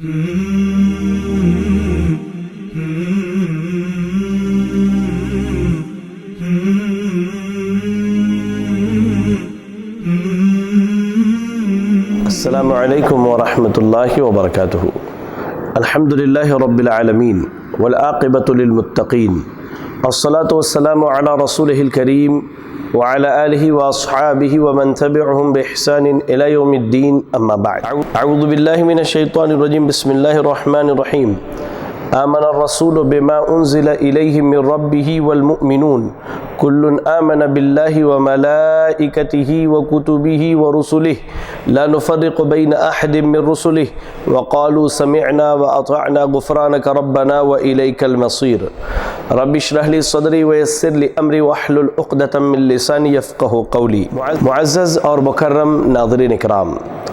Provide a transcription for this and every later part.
السلام علیکم ورحمۃ اللہ وبرکاتہ۔ الحمدللہ رب العالمین والعاقبۃ للمتقین، الصلاۃ والسلام علی رسولہ الکریم وعلی آلہ واصحابہ ومن تبعہم بإحسان الی یوم الدین، اما بعد۔ اعوذ باللہ من الشیطان الرجیم، بسم اللہ الرحمن الرحیم۔ آمن الرسول بما انزل الیہ من ربہ والمؤمنون کل آمن باللہ وملائکتہ وکتبہ ورسلہ لا نفرق بین احد من رسلہ وقالوا سمعنا واطعنا غفرانک ربنا والیک المصیر۔ رب اشرح لی صدری ویسر لی امری واحلل عقدۃ من لسانی یفقہوا قولی۔ معزز اور مکرم ناظرین اکرام،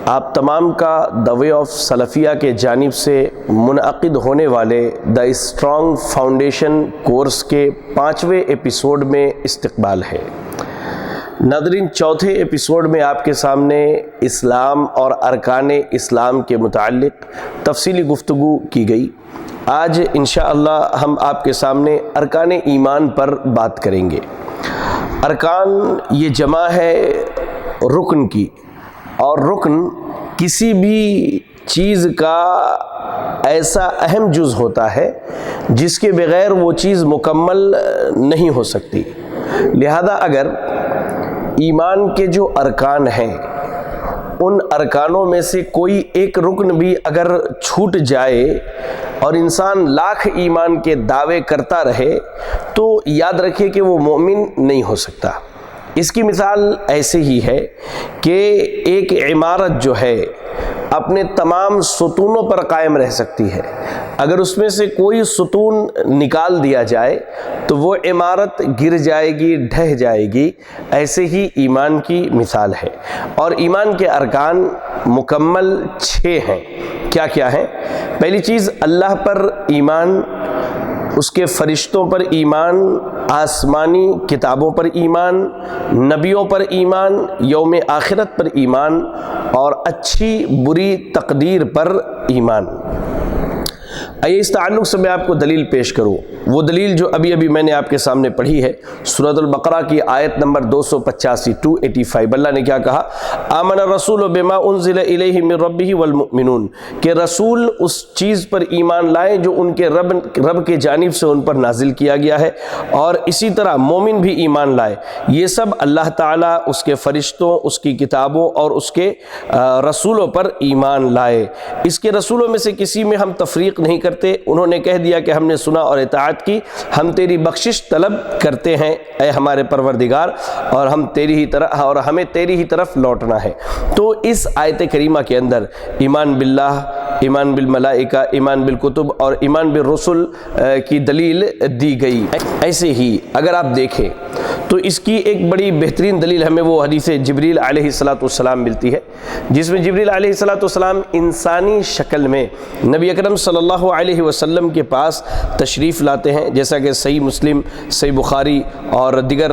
آپ تمام کا دی وے آف سلفیہ کے جانب سے منعقد ہونے والے دا اسٹرانگ فاؤنڈیشن کورس کے 5ویں ایپیسوڈ میں استقبال ہے۔ ناظرین، چوتھے ایپیسوڈ میں آپ کے سامنے اسلام اور ارکان اسلام کے متعلق تفصیلی گفتگو کی گئی۔ آج انشاءاللہ ہم آپ کے سامنے ارکان ایمان پر بات کریں گے۔ ارکان یہ جمع ہے رکن کی، اور رکن کسی بھی چیز کا ایسا اہم جز ہوتا ہے جس کے بغیر وہ چیز مکمل نہیں ہو سکتی۔ لہذا اگر ایمان کے جو ارکان ہیں ان ارکانوں میں سے کوئی ایک رکن بھی اگر چھوٹ جائے اور انسان لاکھ ایمان کے دعوے کرتا رہے تو یاد رکھے کہ وہ مومن نہیں ہو سکتا۔ اس کی مثال ایسے ہی ہے کہ ایک عمارت جو ہے اپنے تمام ستونوں پر قائم رہ سکتی ہے، اگر اس میں سے کوئی ستون نکال دیا جائے تو وہ عمارت گر جائے گی، ڈھہ جائے گی۔ ایسے ہی ایمان کی مثال ہے، اور ایمان کے ارکان مکمل 6 ہیں۔ کیا کیا ہیں؟ پہلی چیز اللہ پر ایمان، اس کے فرشتوں پر ایمان، آسمانی کتابوں پر ایمان، نبیوں پر ایمان، یوم آخرت پر ایمان، اور اچھی بری تقدیر پر ایمان۔ آئیے اس تعلق سے میں آپ کو دلیل پیش کروں۔ وہ دلیل جو ابھی میں نے آپ کے سامنے پڑھی ہے، سورۃ البقرہ کی آیت نمبر 285 285۔ اللہ نے کیا کہا؟ آمن الرسول بما انزل الیہ من ربہ والمؤمنون، کہ رسول اس چیز پر ایمان لائے جو ان کے رب کے جانب سے ان پر نازل کیا گیا ہے، اور اسی طرح مومن بھی ایمان لائے۔ یہ سب اللہ تعالیٰ، اس کے فرشتوں، اس کی کتابوں اور اس کے رسولوں پر ایمان لائے۔ اس کے رسولوں میں سے کسی میں ہم تفریق نہیں کرتے۔ انہوں نے کہہ دیا کہ ہم نے سنا اور اطاعت کی، ہم تیری بخشش طلب کرتے ہیں اے ہمارے پروردگار، اور ہمیں تیری ہی طرف لوٹنا ہے۔ تو اس آیت کریمہ کے اندر ایمان باللہ، ایمان بالملائکہ، ایمان بالکتب اور ایمان بالرسل کی دلیل دی گئی۔ ایسے ہی اگر آپ دیکھیں تو اس کی ایک بڑی بہترین دلیل ہمیں وہ حدیث جبریل علیہ السلام ملتی ہے، جس میں جبریل علیہ السلام انسانی شکل میں نبی اکرم صلی اللہ علیہ وسلم کے پاس تشریف لاتے ہیں، جیسا کہ صحیح مسلم، صحیح بخاری اور دیگر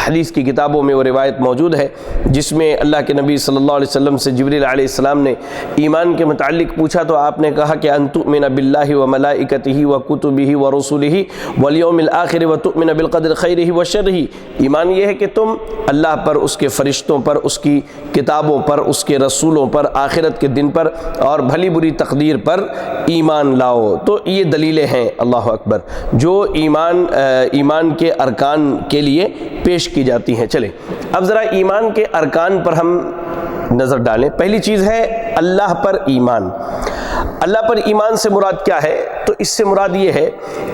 حدیث کی کتابوں میں وہ روایت موجود ہے، جس میں اللہ کے نبی صلی اللہ علیہ وسلم سے جبریل علیہ السلام نے ایمان کے متعلق پوچھا تو آپ نے کہا کہ ان تؤمن باللہ وملائکتہ وکتبہ ورسلہ والیوم الآخر وتؤمن بالقدر خیرہ وشرہ۔ ایمان یہ ہے کہ تم اللہ پر، اس کے فرشتوں پر، اس کی کتابوں پر، اس کے رسولوں پر، آخرت کے دن پر اور بھلی بری تقدیر پر ایمان لاؤ۔ تو یہ دلیلیں ہیں، اللہ اکبر، جو ایمان کے ارکان کے لیے پیش کی جاتی ہیں۔ چلیں اب ذرا ایمان کے ارکان پر ہم نظر ڈالیں۔ پہلی چیز ہے اللہ پر ایمان۔ اللہ پر ایمان سے مراد کیا ہے؟ تو اس سے مراد یہ ہے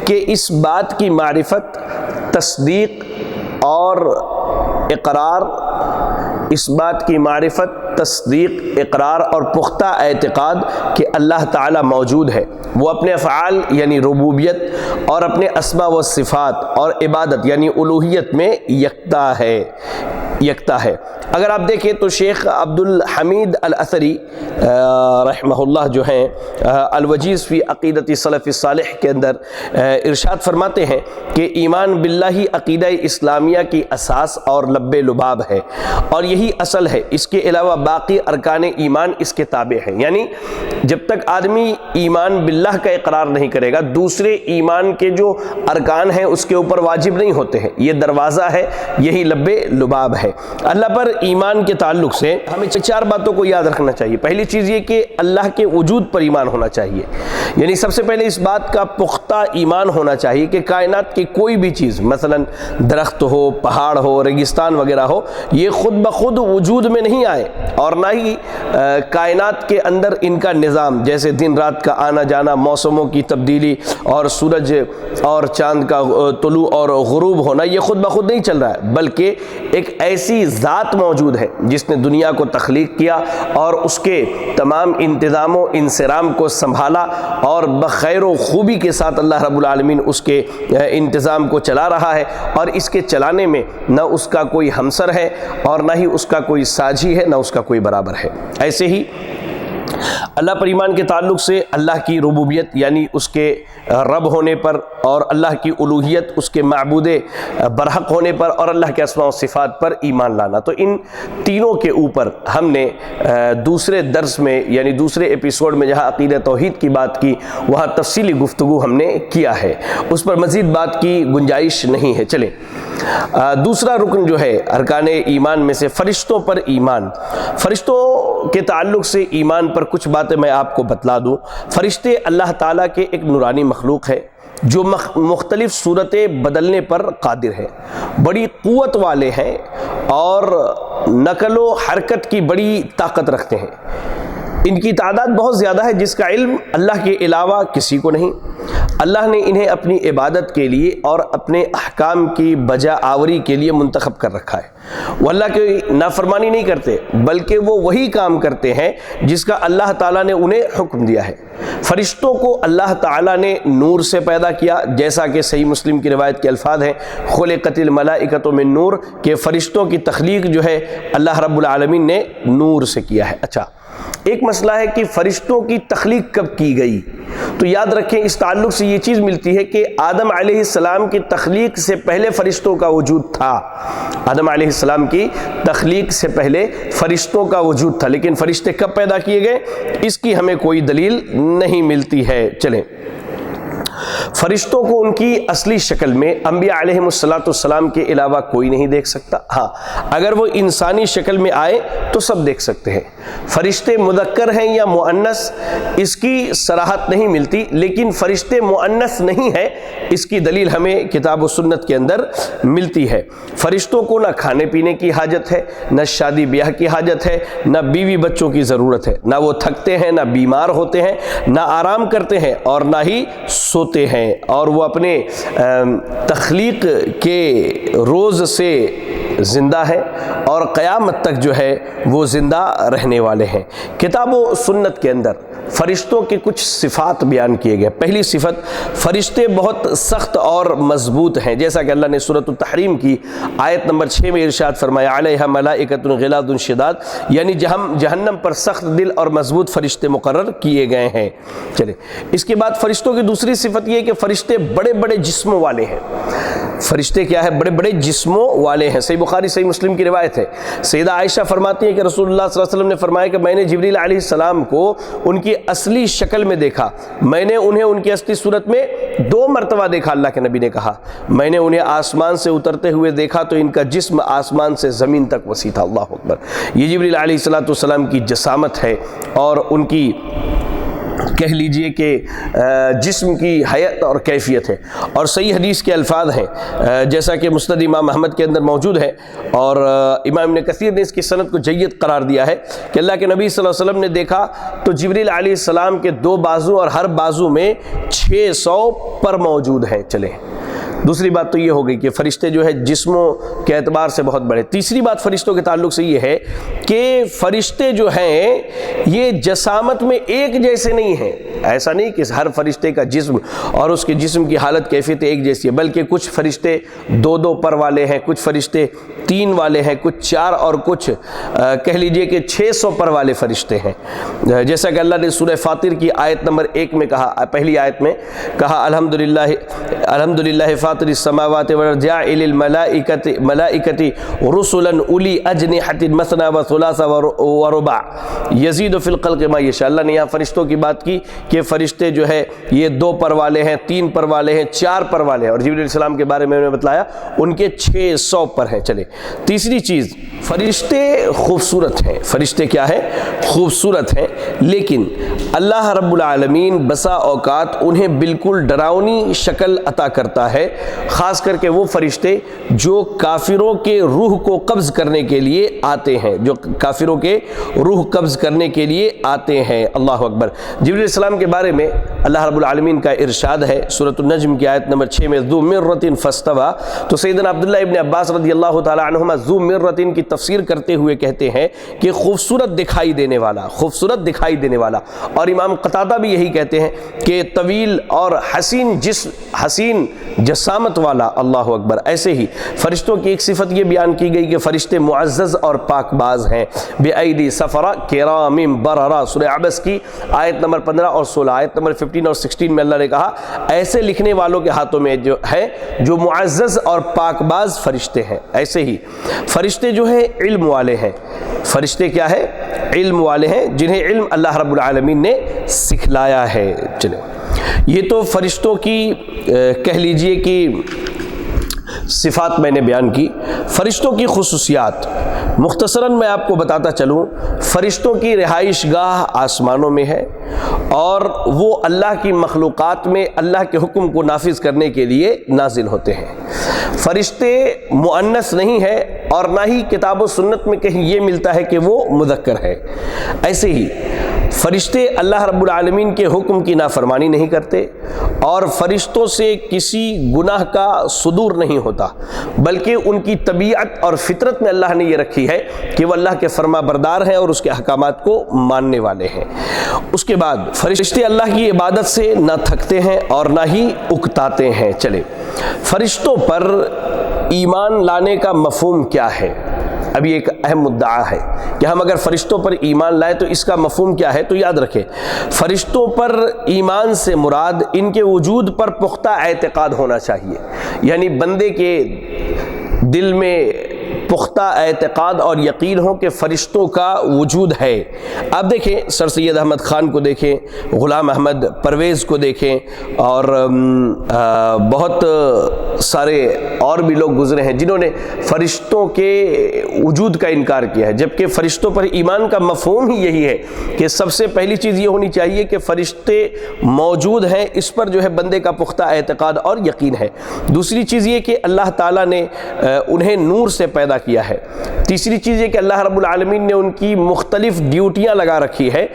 کہ اس بات کی معرفت، تصدیق اور اقرار، اس بات کی معرفت، تصدیق، اقرار اور پختہ اعتقاد کہ اللہ تعالیٰ موجود ہے، وہ اپنے افعال یعنی ربوبیت اور اپنے اسماء و صفات اور عبادت یعنی الوہیت میں یکتا ہے۔ اگر آپ دیکھیں تو شیخ عبد الحمید الاثری رحمہ اللہ جو ہیں الوجیز فی عقیدت سلف الصالح کے اندر ارشاد فرماتے ہیں کہ ایمان باللہ عقیدہ اسلامیہ کی اساس اور لب لباب ہے، اور یہی اصل ہے، اس کے علاوہ باقی ارکان ایمان اس کے تابع ہیں۔ یعنی جب تک آدمی ایمان باللہ کا اقرار نہیں کرے گا، دوسرے ایمان کے جو ارکان ہیں اس کے اوپر واجب نہیں ہوتے ہیں۔ یہ دروازہ ہے، یہی لب لباب ہے۔ اللہ پر ایمان کے تعلق سے ہمیں 4 باتوں کو یاد رکھنا چاہیے۔ پہلی چیز یہ کہ اللہ کے وجود پر ایمان ہونا چاہیے، یعنی سب سے پہلے اس بات کا پختہ ایمان ہونا چاہیے کہ کائنات کی کوئی بھی چیز، مثلا درخت ہو، پہاڑ ہو، ریگستان وغیرہ ہو، یہ خود بخود وجود میں نہیں آئے، اور نہ ہی کائنات کے اندر ان کا نظام، جیسے دن رات کا آنا جانا، موسموں کی تبدیلی، اور سورج اور چاند کا طلوع اور غروب ہونا، یہ خود بخود نہیں چل رہا ہے، بلکہ ایک ایسی ذات موجود ہے جس نے دنیا کو تخلیق کیا اور اس کے تمام انتظام و انصرام کو سنبھالا، اور بخیر و خوبی کے ساتھ اللہ رب العالمین اس کے انتظام کو چلا رہا ہے، اور اس کے چلانے میں نہ اس کا کوئی ہمسر ہے اور نہ ہی اس کا کوئی ساجھی ہے، نہ اس کا کوئی برابر ہے۔ ایسے ہی اللہ پر ایمان کے تعلق سے اللہ کی ربوبیت یعنی اس کے رب ہونے پر، اور اللہ کی الوہیت اس کے معبود برحق ہونے پر، اور اللہ کے اسماء و صفات پر ایمان لانا۔ تو ان تینوں کے اوپر ہم نے دوسرے درس میں یعنی دوسرے ایپیسوڈ میں جہاں عقیدہ توحید کی بات کی، وہاں تفصیلی گفتگو ہم نے کیا ہے، اس پر مزید بات کی گنجائش نہیں ہے۔ چلیں دوسرا رکن جو ہے ارکان ایمان میں سے فرشتوں پر ایمان۔ فرشتوں کے تعلق سے ایمان پر کچھ باتیں میں آپ کو بتلا دوں۔ فرشتے اللہ تعالیٰ کے ایک نورانی مخلوق ہے جو مختلف صورتیں بدلنے پر قادر ہے، بڑی قوت والے ہیں، اور نقل و حرکت کی بڑی طاقت رکھتے ہیں۔ ان کی تعداد بہت زیادہ ہے جس کا علم اللہ کے علاوہ کسی کو نہیں۔ اللہ نے انہیں اپنی عبادت کے لیے اور اپنے احکام کی بجا آوری کے لیے منتخب کر رکھا ہے۔ وہ اللہ کی نافرمانی نہیں کرتے، بلکہ وہ وہی کام کرتے ہیں جس کا اللہ تعالیٰ نے انہیں حکم دیا ہے۔ فرشتوں کو اللہ تعالیٰ نے نور سے پیدا کیا، جیسا کہ صحیح مسلم کی روایت کے الفاظ ہیں، خلقت الملائکۃ من نور، کہ فرشتوں کی تخلیق جو ہے اللہ رب العالمین نے نور سے کیا ہے۔ اچھا، ایک مسئلہ ہے کہ فرشتوں کی تخلیق کب کی گئی، تو یاد رکھیں اس تعلق سے یہ چیز ملتی ہے کہ آدم علیہ السلام کی تخلیق سے پہلے فرشتوں کا وجود تھا۔ آدم علیہ السلام کی تخلیق سے پہلے فرشتوں کا وجود تھا، لیکن فرشتے کب پیدا کیے گئے اس کی ہمیں کوئی دلیل نہیں ملتی ہے۔ چلیں فرشتوں کو ان کی اصلی شکل میں انبیاء علیہم السلام کے علاوہ کوئی نہیں دیکھ سکتا۔ ہاں، اگر وہ انسانی شکل میں آئے تو سب دیکھ سکتے ہیں۔ فرشتے مذکر ہیں یا مؤنث اس کی صراحت نہیں ملتی، لیکن فرشتے مؤنث نہیں ہیں اس کی دلیل ہمیں کتاب و سنت کے اندر ملتی ہے۔ فرشتوں کو نہ کھانے پینے کی حاجت ہے، نہ شادی بیاہ کی حاجت ہے، نہ بیوی بچوں کی ضرورت ہے، نہ وہ تھکتے ہیں، نہ بیمار ہوتے ہیں، نہ آرام کرتے ہیں، اور نہ ہی سوتے ہیں، اور وہ اپنے تخلیق کے روز سے زندہ ہے اور قیامت تک جو ہے وہ زندہ رہنے والے ہیں۔ کتاب و سنت کے اندر فرشتوں کے کچھ صفات بیان کیے گئے۔ پہلی صفت، فرشتے بہت سخت اور مضبوط ہیں، جیسا کہ اللہ نے سورۃ التحریم کی آیت نمبر 6 میں ارشاد فرمایا، علیہا ملائکۃ غلاظ شداد، یعنی جہنم پر سخت دل اور مضبوط فرشتے مقرر کیے گئے ہیں۔ چلیں اس کے بعد فرشتوں کی دوسری صفت یہ ہے کہ فرشتے بڑے بڑے جسموں والے ہیں۔ فرشتے کیا ہے؟ بڑے بڑے جسموں والے ہیں۔ صحیح بخاری صحیح مسلم کی روایت ہے، سیدہ عائشہ فرماتی ہیں کہ رسول اللہ صلی اللہ علیہ وسلم نے فرمایا کہ میں نے جبریل علیہ السلام کو ان کی اصلی شکل میں دیکھا، میں نے انہیں ان کی اصلی صورت میں 2 مرتبہ دیکھا۔ اللہ کے نبی نے کہا میں نے انہیں آسمان سے اترتے ہوئے دیکھا تو ان کا جسم آسمان سے زمین تک وسیع تھا۔ اللہ اکبر! یہ جبریل علیہ السلام کی جسامت ہے اور ان کی کہہ لیجئے کہ جسم کی حیت اور کیفیت ہے۔ اور صحیح حدیث کے الفاظ ہیں جیسا کہ مسند امام احمد کے اندر موجود ہے، اور امام ابن کثیر نے اس کی سند کو جید قرار دیا ہے کہ اللہ کے نبی صلی اللہ علیہ وسلم نے دیکھا تو جبریل علیہ السلام کے 2 بازو اور ہر بازو میں 600 پر موجود ہیں۔ چلیں دوسری بات تو یہ ہو گئی کہ فرشتے جو ہے جسموں کے اعتبار سے بہت بڑے۔ تیسری بات فرشتوں کے تعلق سے یہ ہے کہ فرشتے جو ہیں یہ جسامت میں ایک جیسے نہیں ہیں، ایسا نہیں کہ ہر فرشتے کا جسم اور اس کے جسم کی حالت کیفیت ایک جیسی ہے، بلکہ کچھ فرشتے 2 پر والے ہیں، کچھ فرشتے 3 والے ہیں، کچھ 4 اور کچھ کہہ لیجئے کہ 600 پر والے فرشتے ہیں۔ جیسا کہ اللہ نے سورہ فاطر کی آیت نمبر 1 میں کہا، پہلی آیت میں کہا الحمدللہ فاطر السماوات والارض جاعل الملائکۃ رسلا اولی اجنحۃ مثنی وثلاث ورباع یزید فی الخلق ما یشاء۔ اللہ نے یہاں فرشتوں کی بات کی کہ فرشتے جو ہے یہ 2 پر والے ہیں، 3 پر والے ہیں، 4 پر والے ہیں، اور جبریل علیہ السلام کے بارے میں نے بتلایا ان کے 600 پر ہیں۔ چلے تیسری چیز، فرشتے خوبصورت ہیں۔ فرشتے کیا ہیں؟ خوبصورت ہیں، لیکن اللہ رب العالمین بسا اوقات انہیں بالکل ڈراؤنی شکل عطا کرتا ہے، خاص کر کے وہ فرشتے جو کافروں کے روح کو قبض کرنے کے لیے آتے ہیں، جو کافروں کے روح قبض کرنے کے لیے آتے ہیں۔ اللہ اکبر۔ جبریل علیہ السلام کے بارے میں اللہ رب العالمین کا ارشاد ہے سورۃ النجم کی آیت نمبر 6 میں ذو مرۃ فاستوى، تو سیدنا عبداللہ ابن عباس رضی اللہ تعالی عنہما ذو مرۃ کی تفسیر کرتے ہوئے کہتے ہیں کہ خوبصورت دکھائی دینے والا، خوبصورت دکھائی دینے والا، اور امام قتادہ بھی یہی کہتے ہیں کہ طویل اور حسین جسامت والا۔ اللہ اکبر۔ ایسے ہی فرشتوں کی ایک صفت یہ بیان کی گئی کہ فرشتے معزز اور پاک باز ہیں، بِأَيْدِي سَفَرَةٍ كِرَامٍ بَرَرَةٍ، سورہ عبس کی آیت نمبر 15 اور 16، آیت نمبر 15 اور 16 میں اللہ نے کہا ایسے لکھنے والوں کے ہاتھوں میں جو ہے جو معزز اور پاک باز فرشتے ہیں۔ ایسے ہی فرشتے جو ہیں علم والے ہیں۔ فرشتے کیا ہے؟ علم والے ہیں، جنہیں علم اللہ رب العالمین نے سکھلایا ہے۔ چلیں یہ تو فرشتوں کی کہہ لیجئے کہ صفات میں نے بیان کی۔ فرشتوں کی خصوصیات مختصراً میں آپ کو بتاتا چلوں۔ فرشتوں کی رہائش گاہ آسمانوں میں ہے، اور وہ اللہ کی مخلوقات میں اللہ کے حکم کو نافذ کرنے کے لیے نازل ہوتے ہیں۔ فرشتے مؤنث نہیں ہے، اور نہ ہی کتاب و سنت میں کہیں یہ ملتا ہے کہ وہ مذکر ہے۔ ایسے ہی فرشتے اللہ رب العالمین کے حکم کی نافرمانی نہیں کرتے، اور فرشتوں سے کسی گناہ کا صدور نہیں ہوتا، بلکہ ان کی طبیعت اور فطرت میں اللہ نے یہ رکھی ہے کہ وہ اللہ کے فرما بردار ہیں اور اس کے احکامات کو ماننے والے ہیں۔ اس کے بعد فرشتے اللہ کی عبادت سے نہ تھکتے ہیں اور نہ ہی اکتاتے ہیں۔ چلے فرشتوں پر ایمان لانے کا مفہوم کیا ہے؟ ابھی ایک اہم مدعا ہے کہ ہم اگر فرشتوں پر ایمان لائیں تو اس کا مفہوم کیا ہے؟ تو یاد رکھیں، فرشتوں پر ایمان سے مراد ان کے وجود پر پختہ اعتقاد ہونا چاہیے، یعنی بندے کے دل میں پختہ اعتقاد اور یقین ہو کہ فرشتوں کا وجود ہے۔ آپ دیکھیں سر سید احمد خان کو دیکھیں، غلام احمد پرویز کو دیکھیں، اور بہت سارے اور بھی لوگ گزرے ہیں جنہوں نے فرشتوں کے وجود کا انکار کیا ہے، جبکہ فرشتوں پر ایمان کا مفہوم ہی یہی ہے کہ سب سے پہلی چیز یہ ہونی چاہیے کہ فرشتے موجود ہیں، اس پر جو ہے بندے کا پختہ اعتقاد اور یقین ہے۔ دوسری چیز یہ کہ اللہ تعالیٰ نے انہیں نور سے پیدا کیا ہے۔ تیسری چیز یہ کہ اللہ رب العالمین نے ان کی مختلف ڈیوٹیاں لگا رکھی ہے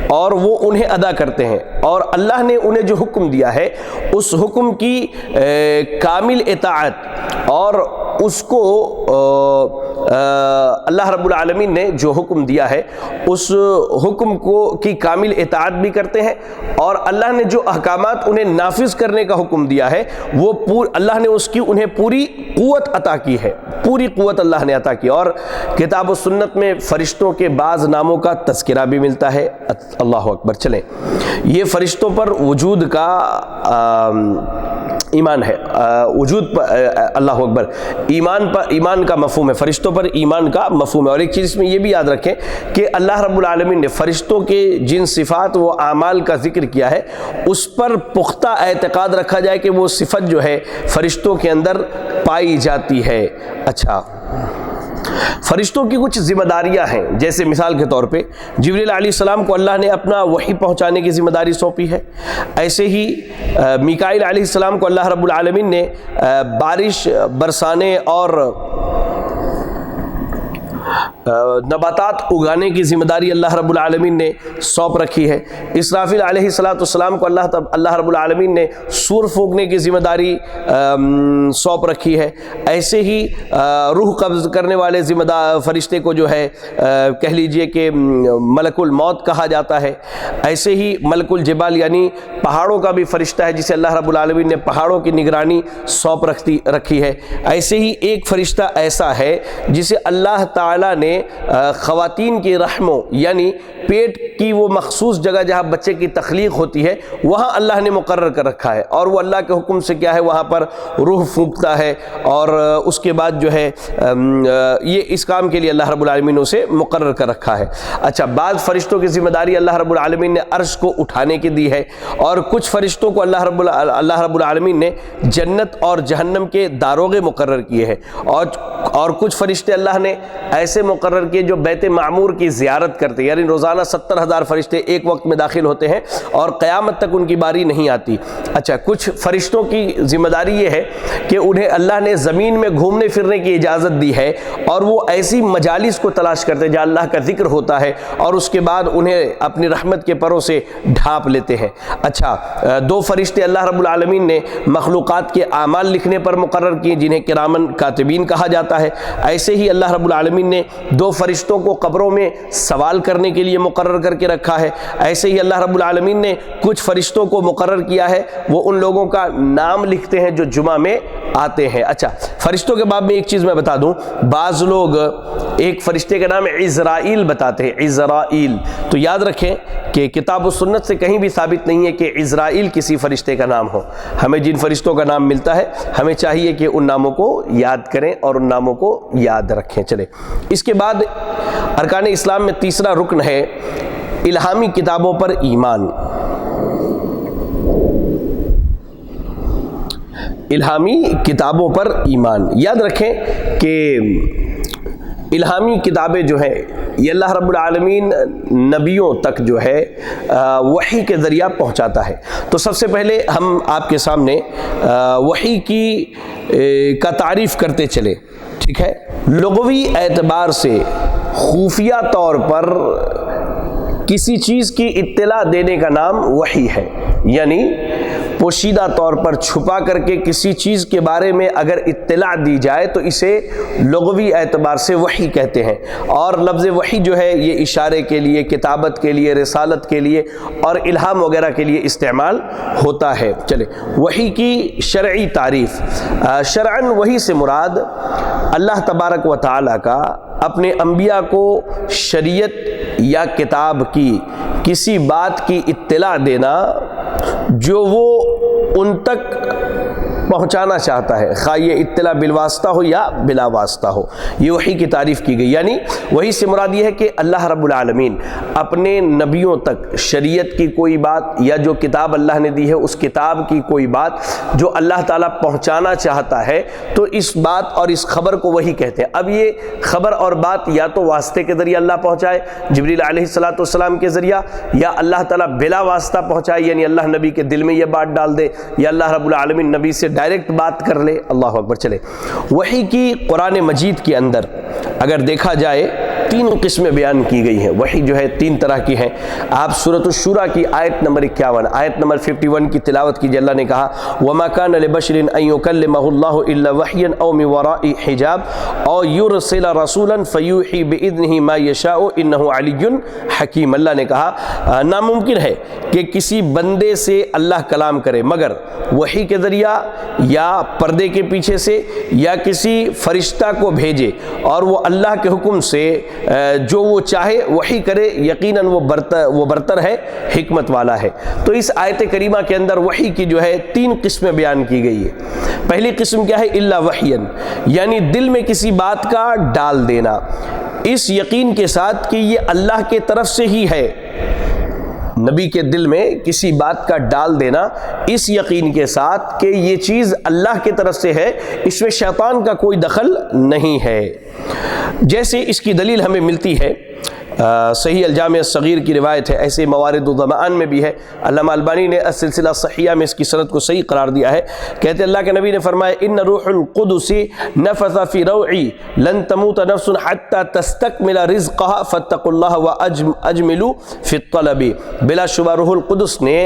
اور وہ انہیں ادا کرتے ہیں، اور اللہ نے انہیں جو حکم دیا ہے اس حکم کی کامل اطاعت، اور اس کو اللہ رب العالمین نے جو حکم دیا ہے اس حکم کی کامل اطاعت بھی کرتے ہیں، اور اللہ نے جو احکامات انہیں نافذ کرنے کا حکم دیا ہے وہ اللہ نے اس کی انہیں پوری قوت عطا کی ہے، پوری قوت اللہ نے عطا کی۔ اور کتاب و سنت میں فرشتوں کے بعض ناموں کا تذکرہ بھی ملتا ہے۔ اللہ اکبر۔ چلیں یہ فرشتوں پر وجود کا ایمان ہے، وجود پر اللہ اکبر، ایمان کا مفہوم ہے، فرشتوں پر ایمان کا مفہوم ہے۔ اور ایک چیز اس میں یہ بھی یاد رکھیں کہ اللہ رب العالمین نے فرشتوں کے جن صفات و اعمال کا ذکر کیا ہے اس پر پختہ اعتقاد رکھا جائے کہ وہ صفت جو ہے فرشتوں کے اندر پائی جاتی ہے۔ اچھا، فرشتوں کی کچھ ذمہ داریاں ہیں، جیسے مثال کے طور پہ جبریل علیہ السلام کو اللہ نے اپنا وحی پہنچانے کی ذمہ داری سونپی ہے۔ ایسے ہی میکائیل علیہ السلام کو اللہ رب العالمین نے بارش برسانے اور نباتات اگانے کی ذمہ داری اللہ رب العالمین نے سونپ رکھی ہے۔ اسرافیل علیہ السلام کو اللہ رب العالمین نے سور پھونکنے کی ذمہ داری سونپ رکھی ہے۔ ایسے ہی روح قبض کرنے والے ذمہ دار فرشتے کو جو ہے کہہ لیجئے کہ ملک الموت کہا جاتا ہے۔ ایسے ہی ملک الجبال یعنی پہاڑوں کا بھی فرشتہ ہے جسے اللہ رب العالمین نے پہاڑوں کی نگرانی سونپ رکھی ہے۔ ایسے ہی ایک فرشتہ ایسا ہے جسے اللہ تعالیٰ نے خواتین کی رحموں یعنی پیٹ کی وہ مخصوص جگہ جہاں بچے کی تخلیق ہوتی ہے وہاں اللہ نے مقرر کر رکھا ہے، اور وہ اللہ کے حکم سے کیا ہے وہاں پر روح پھونکتا ہے، اور اس کے بعد جو ہے یہ اس کام کے لیے اللہ رب العالمین نے اسے مقرر کر رکھا ہے۔ اچھا، بعض فرشتوں کی ذمہ داری اللہ رب العالمین نے عرش کو اٹھانے کی دی ہے، اور کچھ فرشتوں کو اللہ رب العالمین نے جنت اور جہنم کے داروغے مقرر کیے ہیں، اور کچھ فرشتے اللہ نے ایسے مقرر کیے جو بیت معمور کی زیارت کرتے، یعنی روزانہ 70,000 فرشتے ایک وقت میں داخل ہوتے ہیں اور قیامت تک ان کی باری نہیں آتی۔ اچھا، کچھ فرشتوں کی ذمہ داری یہ ہے کہ انہیں اللہ نے زمین میں گھومنے پھرنے کی اجازت دی ہے، اور وہ ایسی مجالس کو تلاش کرتے ہیں جہاں اللہ کا ذکر ہوتا ہے، اور اس کے بعد انہیں اپنی رحمت کے پروں سے ڈھانپ لیتے ہیں۔ اچھا، 2 فرشتے اللہ رب العالمین نے مخلوقات کے اعمال لکھنے پر مقرر کیے جنہیں کرامن کاتبین کہا جاتا ہے۔ ایسے ہی اللہ رب العالمین نے 2 فرشتوں کو قبروں میں سوال کرنے کے لیے مقرر کر کے رکھا ہے۔ ایسے ہی اللہ رب العالمین نے کچھ فرشتوں کو مقرر کیا ہے، وہ ان لوگوں کا نام لکھتے ہیں جو جمعہ میں آتے ہیں۔ اچھا، فرشتوں کے باب میں ایک چیز میں بتا دوں، بعض لوگ ایک فرشتے کا نام عزرائیل بتاتے ہیں، عزرائیل، تو یاد رکھیں کہ کتاب و سنت سے کہیں بھی ثابت نہیں ہے کہ عزرائیل کسی فرشتے کا نام ہو۔ ہمیں جن فرشتوں کا نام ملتا ہے ہمیں چاہیے کہ ان ناموں کو یاد کریں اور ان ناموں کو یاد رکھیں۔ چلے، اس کے بعد ارکان اسلام میں تیسرا رکن ہے الہامی کتابوں پر ایمان۔ الہامی کتابوں پر ایمان، یاد رکھیں کہ الہامی کتابیں جو ہیں یہ اللہ رب العالمین نبیوں تک جو ہے وحی کے ذریعہ پہنچاتا ہے۔ تو سب سے پہلے ہم آپ کے سامنے وحی کا تعریف کرتے چلے، ٹھیک ہے؟ لغوی اعتبار سے خفیہ طور پر کسی چیز کی اطلاع دینے کا نام وحی ہے، یعنی پوشیدہ طور پر چھپا کر کے کسی چیز کے بارے میں اگر اطلاع دی جائے تو اسے لغوی اعتبار سے وحی کہتے ہیں۔ اور لفظ وحی جو ہے یہ اشارے کے لیے، کتابت کے لیے، رسالت کے لیے اور الہام وغیرہ کے لیے استعمال ہوتا ہے۔ چلے، وحی کی شرعی تعریف، شرعاً وحی سے مراد اللہ تبارک و تعالیٰ کا اپنے انبیاء کو شریعت یا کتاب کی کسی بات کی اطلاع دینا جو وہ ان تک پہنچانا چاہتا ہے، خواہ یہ اطلاع بالواسطہ ہو یا بلا واسطہ ہو، یہ وحی کی تعریف کی گئی۔ یعنی وحی سے مراد یہ ہے کہ اللہ رب العالمین اپنے نبیوں تک شریعت کی کوئی بات یا جو کتاب اللہ نے دی ہے اس کتاب کی کوئی بات جو اللہ تعالیٰ پہنچانا چاہتا ہے تو اس بات اور اس خبر کو وحی کہتے ہیں۔ اب یہ خبر اور بات یا تو واسطے کے ذریعے اللہ پہنچائے جبریل علیہ السلام کے ذریعہ، یا اللہ تعالیٰ بلا واسطہ پہنچائے یعنی اللہ نبی کے دل میں یہ بات ڈال دے، یا اللہ رب العالمین نبی سے ڈائریکٹ بات کر لے۔ اللہ اکبر۔ چلے، وحی کی قرآن مجید کے اندر اگر دیکھا جائے 3 قسمیں بیان کی گئی ہیں۔ وحی جو ہے 3 طرح کی ہیں۔ آپ سورۃ الشورى کی آیت نمبر 51 آیت نمبر 51 کی تلاوت کیجیے۔ اللہ نے کہا وَمَا كَانَ لِبَشَرٍ أَن يُكَلِّمَهُ اللَّهُ إِلَّا وَحْيًا أَوْ مِن وَرَاءِ حِجَابٍ أَوْ يُرْسِلَ رَسُولًا فَيُوحِي بِإِذْنِهِ مَا يَشَاءُ إِنَّهُ عَلِيٌّ حَكِيمٌ۔ اللہ نے کہا ناممکن ہے کہ کسی بندے سے اللہ کلام کرے مگر وحی کے ذریعہ یا پردے کے پیچھے سے یا کسی فرشتہ کو بھیجے، اور وہ اللہ کے حکم سے جو وہ چاہے وحی کرے، یقیناً وہ برتر ہے، حکمت والا ہے۔ تو اس آیت کریمہ کے اندر وحی کی جو ہے 3 قسمیں بیان کی گئی ہے۔ پہلی قسم کیا ہے؟ الا وحیًا، یعنی دل میں کسی بات کا ڈال دینا اس یقین کے ساتھ کہ یہ اللہ کے طرف سے ہی ہے۔ نبی کے دل میں کسی بات کا ڈال دینا اس یقین کے ساتھ کہ یہ چیز اللہ کی طرف سے ہے، اس میں شیطان کا کوئی دخل نہیں ہے۔ جیسے اس کی دلیل ہمیں ملتی ہے صحیح الجامع الصغیر کی روایت ہے، ایسے موارد الضمان میں بھی ہے۔ علامہ البانی نے السلسلہ صحیحہ میں اس کی سند کو صحیح قرار دیا ہے، کہتے اللہ کے نبی نے فرمایا ان روح القدس نفث فی روعی لن تموت نفس حتی تستکمل رزقها فاتقوا اللہ واجملوا فی الطلب۔ بلا شبہ روح القدس نے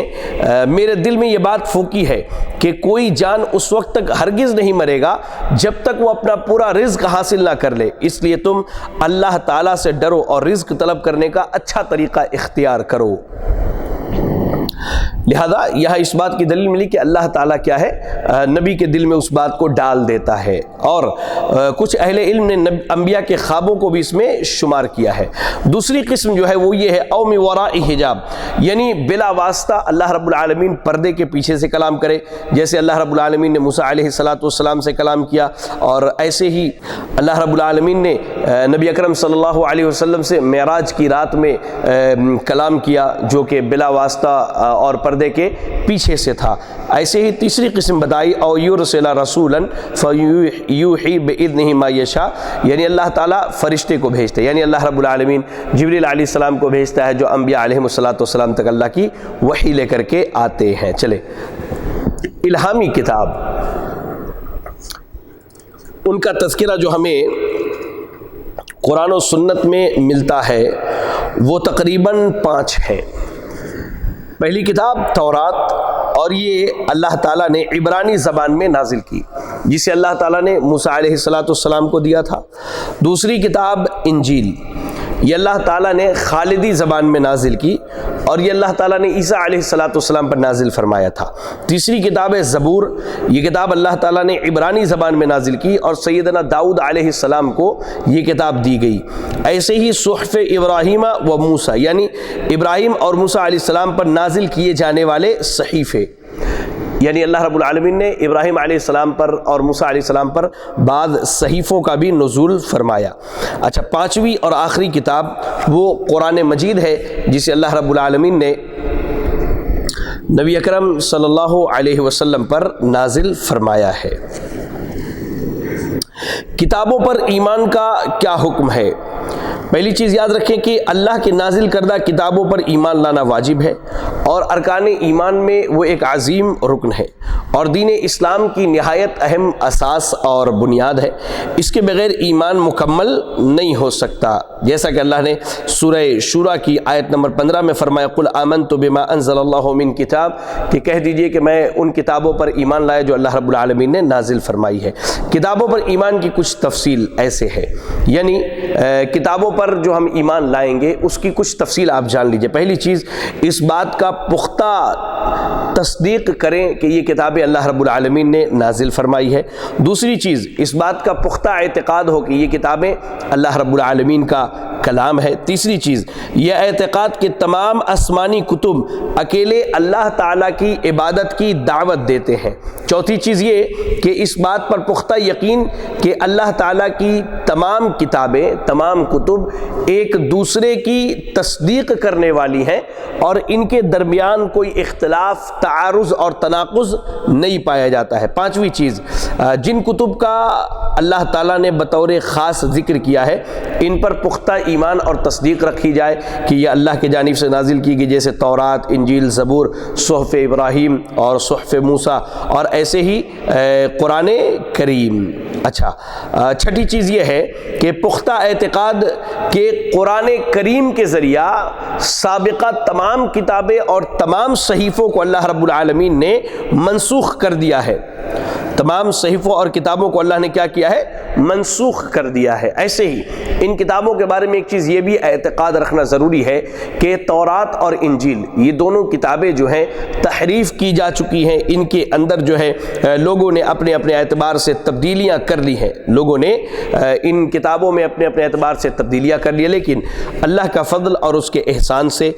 میرے دل میں یہ بات پھونکی ہے کہ کوئی جان اس وقت تک ہرگز نہیں مرے گا جب تک وہ اپنا پورا رزق حاصل نہ کر لے، اس لیے تم اللہ تعالیٰ سے ڈرو اور رزق طلب کرنے کا اچھا طریقہ اختیار کرو۔ لہذا یہاں اس بات کی دلیل ملی کہ اللہ تعالیٰ کیا ہے، نبی کے دل میں اس بات کو ڈال دیتا ہے، اور کچھ اہل علم نے انبیاء کے خوابوں کو بھی اس میں شمار کیا ہے۔ دوسری قسم جو ہے وہ یہ ہے او من وراء حجاب، یعنی بلا واسطہ اللہ رب العالمین پردے کے پیچھے سے کلام کرے، جیسے اللہ رب العالمین نے موسیٰ علیہ السلام سے کلام کیا، اور ایسے ہی اللہ رب العالمین نے نبی اکرم صلی اللہ علیہ وسلم سے معراج کی رات میں کلام کیا، جو کہ بلا واسطہ اور پردے کے پیچھے سے تھا۔ ایسے ہی تیسری قسم بتائی او یرسل رسولا فیوحی باذنہ ما یشاء، یعنی اللہ تعالیٰ فرشتے کو بھیجتے ہیں، یعنی اللہ رب العالمین جبریل علیہ السلام کو بھیجتا ہے جو انبیاء علیہ السلام تک اللہ کی وحی لے کر کے آتے ہیں۔ چلے الہامی کتاب، ان کا تذکرہ جو ہمیں قرآن و سنت میں ملتا ہے وہ تقریباً 5 ہے۔ پہلی کتاب تورات، اور یہ اللہ تعالیٰ نے عبرانی زبان میں نازل کی، جسے اللہ تعالیٰ نے موسیٰ علیہ السلام کو دیا تھا۔ دوسری کتاب انجیل، یہ اللہ تعالیٰ نے خالدی زبان میں نازل کی، اور یہ اللہ تعالیٰ نے عیسیٰ علیہ السلام پر نازل فرمایا تھا۔ تیسری کتاب ہے زبور، یہ کتاب اللہ تعالیٰ نے عبرانی زبان میں نازل کی، اور سیدنا داؤد علیہ السلام کو یہ کتاب دی گئی۔ ایسے ہی صحف ابراہیم و موسیٰ، یعنی ابراہیم اور موسیٰ علیہ السلام پر نازل کیے جانے والے صحیفے، یعنی اللہ رب العالمین نے ابراہیم علیہ السلام پر اور موسیٰ علیہ السلام پر بعض صحیفوں کا بھی نزول فرمایا۔ اچھا، 5ویں اور آخری کتاب وہ قرآن مجید ہے، جسے اللہ رب العالمین نے نبی اکرم صلی اللہ علیہ وسلم پر نازل فرمایا ہے۔ کتابوں پر ایمان کا کیا حکم ہے؟ پہلی چیز یاد رکھیں کہ اللہ کے نازل کردہ کتابوں پر ایمان لانا واجب ہے، اور ارکان ایمان میں وہ ایک عظیم رکن ہے، اور دین اسلام کی نہایت اہم اساس اور بنیاد ہے۔ اس کے بغیر ایمان مکمل نہیں ہو سکتا، جیسا کہ اللہ نے سورہ شورى کی آیت نمبر 15 میں فرمایا قل آمنت بما انزل اللہ من کتاب، کہ کہہ دیجئے کہ میں ان کتابوں پر ایمان لایا جو اللہ رب العالمین نے نازل فرمائی ہے۔ کتابوں پر ایمان کی کچھ تفصیل ایسے ہے، یعنی کتابوں پر جو ہم ایمان لائیں گے اس کی کچھ تفصیل آپ جان لیجئے۔ پہلی چیز، اس بات کا پختہ تصدیق کریں کہ یہ کتابیں اللہ رب العالمین نے نازل فرمائی ہے۔ دوسری چیز، اس بات کا پختہ اعتقاد ہو کہ یہ کتابیں اللہ رب العالمین کا کلام ہے۔ تیسری چیز، یہ اعتقاد کہ تمام آسمانی کتب اکیلے اللہ تعالیٰ کی عبادت کی دعوت دیتے ہیں۔ چوتھی چیز یہ کہ اس بات پر پختہ یقین کہ اللہ تعالیٰ کی تمام کتابیں، تمام کتب ایک دوسرے کی تصدیق کرنے والی ہیں، اور ان کے درمیان کوئی اختلاف، تعارض اور تناقض نہیں پایا جاتا ہے۔ 5ویں چیز، جن کتب کا اللہ تعالیٰ نے بطور خاص ذکر کیا ہے ان پر پختہ ایمان اور تصدیق رکھی جائے کہ یہ اللہ کی جانب سے نازل کی گئی، جیسے تورات، انجیل، زبور، صحف ابراہیم اور صحف موسیٰ، اور ایسے ہی قرآن کریم۔ اچھا، چھٹی چیز یہ ہے کہ پختہ اعتقاد کہ قرآن کریم کے ذریعہ سابقہ تمام کتابیں اور تمام صحیفوں کو اللہ رب العالمین نے منسوخ کر دیا ہے۔ تمام صحیفوں اور کتابوں کو اللہ نے کیا کیا ہے؟ منسوخ کر دیا ہے۔ ایسے ہی ان کتابوں کے بارے میں ایک چیز یہ بھی اعتقاد رکھنا ضروری ہے کہ تورات اور انجیل، یہ دونوں کتابیں جو ہیں تحریف کی جا چکی ہیں، ان کے اندر جو ہے لوگوں نے اپنے اپنے اعتبار سے تبدیلیاں کر لی ہیں، لوگوں نے ان کتابوں میں اپنے اپنے اعتبار سے تبدیلیاں کر لی، لیکن اللہ کا فضل اور اس کے احسان سے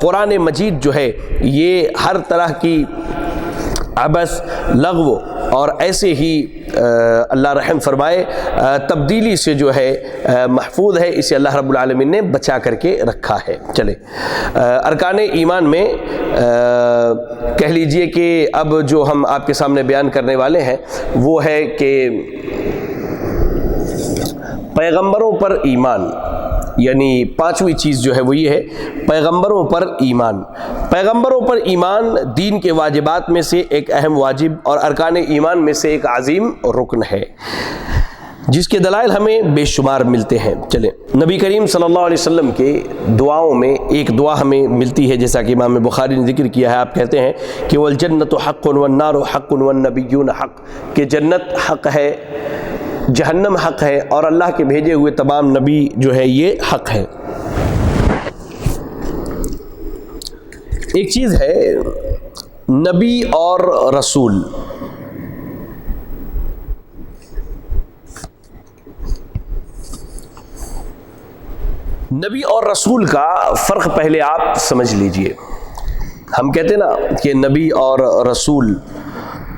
قرآن مجید جو ہے یہ ہر طرح کی عبث، لغو اور ایسے ہی اللہ رحم فرمائے تبدیلی سے جو ہے محفوظ ہے، اسے اللہ رب العالمین نے بچا کر کے رکھا ہے۔ چلے ارکان ایمان میں کہہ لیجئے کہ اب جو ہم آپ کے سامنے بیان کرنے والے ہیں وہ ہے کہ پیغمبروں پر ایمان، یعنی پانچویں چیز جو ہے وہ یہ ہے پیغمبروں پر ایمان۔ پیغمبروں پر ایمان دین کے واجبات میں سے ایک اہم واجب اور ارکان ایمان میں سے ایک عظیم رکن ہے، جس کے دلائل ہمیں بے شمار ملتے ہیں۔ چلیں، نبی کریم صلی اللہ علیہ وسلم کے دعاؤں میں ایک دعا ہمیں ملتی ہے، جیسا کہ امام بخاری نے ذکر کیا ہے۔ آپ کہتے ہیں کہ والجنت حق والنار حق والنبیون حق، کہ جنت حق ہے، جہنم حق ہے، اور اللہ کے بھیجے ہوئے تمام نبی جو ہے یہ حق ہے۔ ایک چیز ہے نبی اور رسول۔ نبی اور رسول کا فرق پہلے آپ سمجھ لیجئے۔ ہم کہتے ہیں نا کہ نبی اور رسول،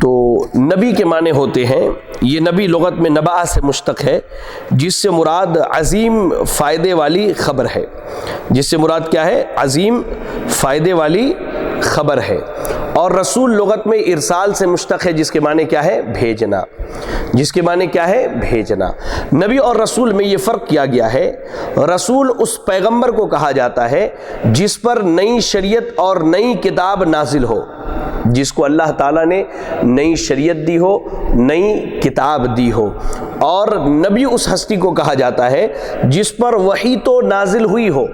تو نبی کے معنی ہوتے ہیں، یہ نبی لغت میں نبا سے مشتق ہے، جس سے مراد عظیم فائدے والی خبر ہے۔ جس سے مراد کیا ہے؟ عظیم فائدے والی خبر ہے۔ اور رسول لغت میں ارسال سے مشتق ہے، جس کے معنی کیا ہے؟ بھیجنا۔ جس کے معنی کیا ہے؟ بھیجنا۔ نبی اور رسول میں یہ فرق کیا گیا ہے، رسول اس پیغمبر کو کہا جاتا ہے جس پر نئی شریعت اور نئی کتاب نازل ہو، جس کو اللہ تعالیٰ نے نئی شریعت دی ہو، نئی کتاب دی ہو۔ اور نبی اس ہستی کو کہا جاتا ہے جس پر وحی تو نازل ہوئی ہو،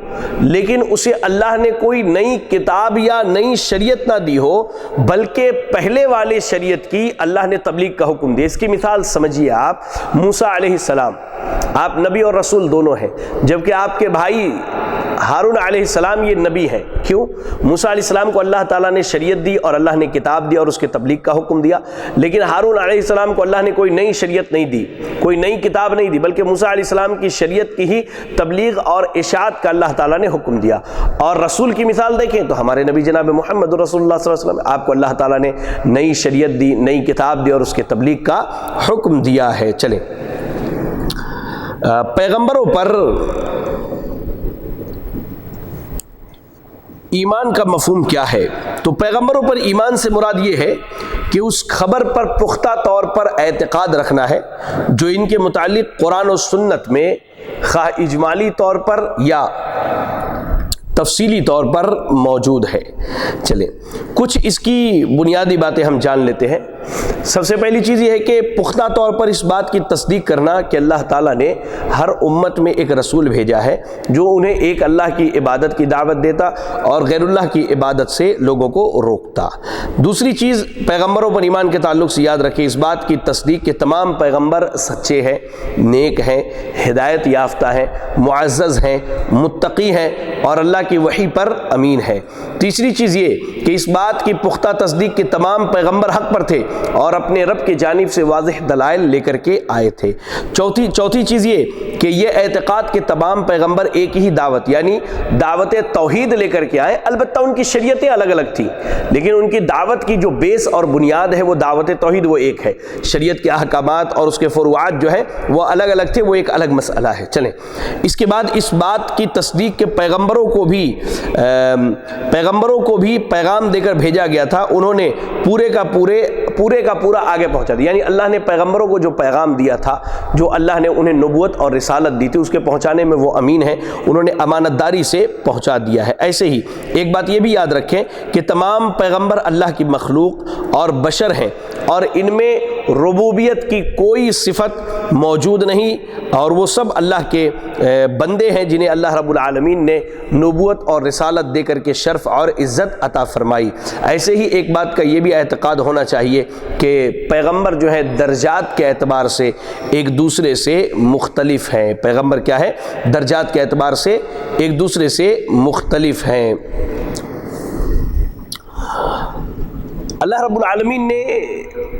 لیکن اسے اللہ نے کوئی نئی کتاب یا نئی شریعت نہ دی ہو، بلکہ پہلے والے شریعت کی اللہ نے تبلیغ کا حکم دیا۔ اس کی مثال سمجھیے آپ، موسیٰ علیہ السلام، آپ نبی اور رسول دونوں ہیں، جبکہ آپ کے بھائی ہارون علیہ السلام یہ نبی ہے۔ کیوں؟ موسیٰ علیہ السلام کو اللہ تعالیٰ نے شریعت دی اور اللہ نے کتاب دی اور اس کے تبلیغ کا حکم دیا، لیکن ہارون علیہ السلام کو اللہ نے کوئی نئی شریعت نہیں دی، کوئی نئی کتاب نہیں دی، بلکہ موسیٰ علیہ السلام کی شریعت کی ہی تبلیغ اور اشاعت کا اللہ تعالیٰ نے حکم دیا۔ اور رسول کی مثال دیکھیں تو ہمارے نبی جناب محمد رسول اللہ صلی اللہ علیہ وسلم، آپ کو اللہ تعالیٰ نے نئی شریعت دی، نئی کتاب دی اور اس کے تبلیغ کا حکم دیا ہے۔ چلیں، پیغمبروں پر ایمان کا مفہوم کیا ہے؟ تو پیغمبروں پر ایمان سے مراد یہ ہے کہ اس خبر پر پختہ طور پر اعتقاد رکھنا ہے جو ان کے متعلق قرآن و سنت میں خواہ اجمالی طور پر یا تفصیلی طور پر موجود ہے۔ چلیں، کچھ اس کی بنیادی باتیں ہم جان لیتے ہیں۔ سب سے پہلی چیز یہ ہے کہ پختہ طور پر اس بات کی تصدیق کرنا کہ اللہ تعالیٰ نے ہر امت میں ایک رسول بھیجا ہے جو انہیں ایک اللہ کی عبادت کی دعوت دیتا اور غیر اللہ کی عبادت سے لوگوں کو روکتا۔ دوسری چیز، پیغمبروں پر ایمان کے تعلق سے یاد رکھیں اس بات کی تصدیق کہ تمام پیغمبر سچے ہیں، نیک ہیں، ہدایت یافتہ ہیں، معزز ہیں، متقی ہیں اور اللہ کی وحی پر امین ہے۔ تیسری چیز یہ کہ اس بات کی پختہ تصدیق کہ تمام پیغمبر حق پر تھے اور اپنے رب کی جانب سے واضح دلائل لے کر کے آئے تھے۔ چوتھی چیز یہ کہ یہ اعتقاد کہ تمام پیغمبر ایک ہی دعوت یعنی دعوت توحید لے کر کے آئے، البتہ ان کی شریعتیں الگ الگ تھیں، لیکن ان کی دعوت کی جو بیس اور بنیاد ہے وہ دعوت توحید وہ ایک ہے۔ شریعت کے احکامات اور اس کے فروعات جو ہیں وہ الگ الگ تھے، وہ ایک الگ مسئلہ ہے۔ چلیں، اس کے بعد اس بات کی تصدیق کہ پیغمبروں کو بھی پیغام دے کر بھیجا گیا تھا، انہوں نے پورے کا پورا آگے پہنچا دیا، یعنی اللہ نے پیغمبروں کو جو پیغام دیا تھا، جو اللہ نے انہیں نبوت اور رسالت دی تھی، اس کے پہنچانے میں وہ امین ہیں، انہوں نے امانت داری سے پہنچا دیا ہے۔ ایسے ہی ایک بات یہ بھی یاد رکھیں کہ تمام پیغمبر اللہ کی مخلوق اور بشر ہیں اور ان میں ربوبیت کی کوئی صفت موجود نہیں، اور وہ سب اللہ کے بندے ہیں جنہیں اللہ رب العالمین نے نبوت اور رسالت دے کر کے شرف اور عزت عطا فرمائی۔ ایسے ہی ایک بات کا یہ بھی اعتقاد ہونا چاہیے کہ پیغمبر جو ہے درجات کے اعتبار سے ایک دوسرے سے مختلف ہیں۔ پیغمبر کیا ہے؟ درجات کے اعتبار سے ایک دوسرے سے مختلف ہیں۔ اللہ رب العالمین نے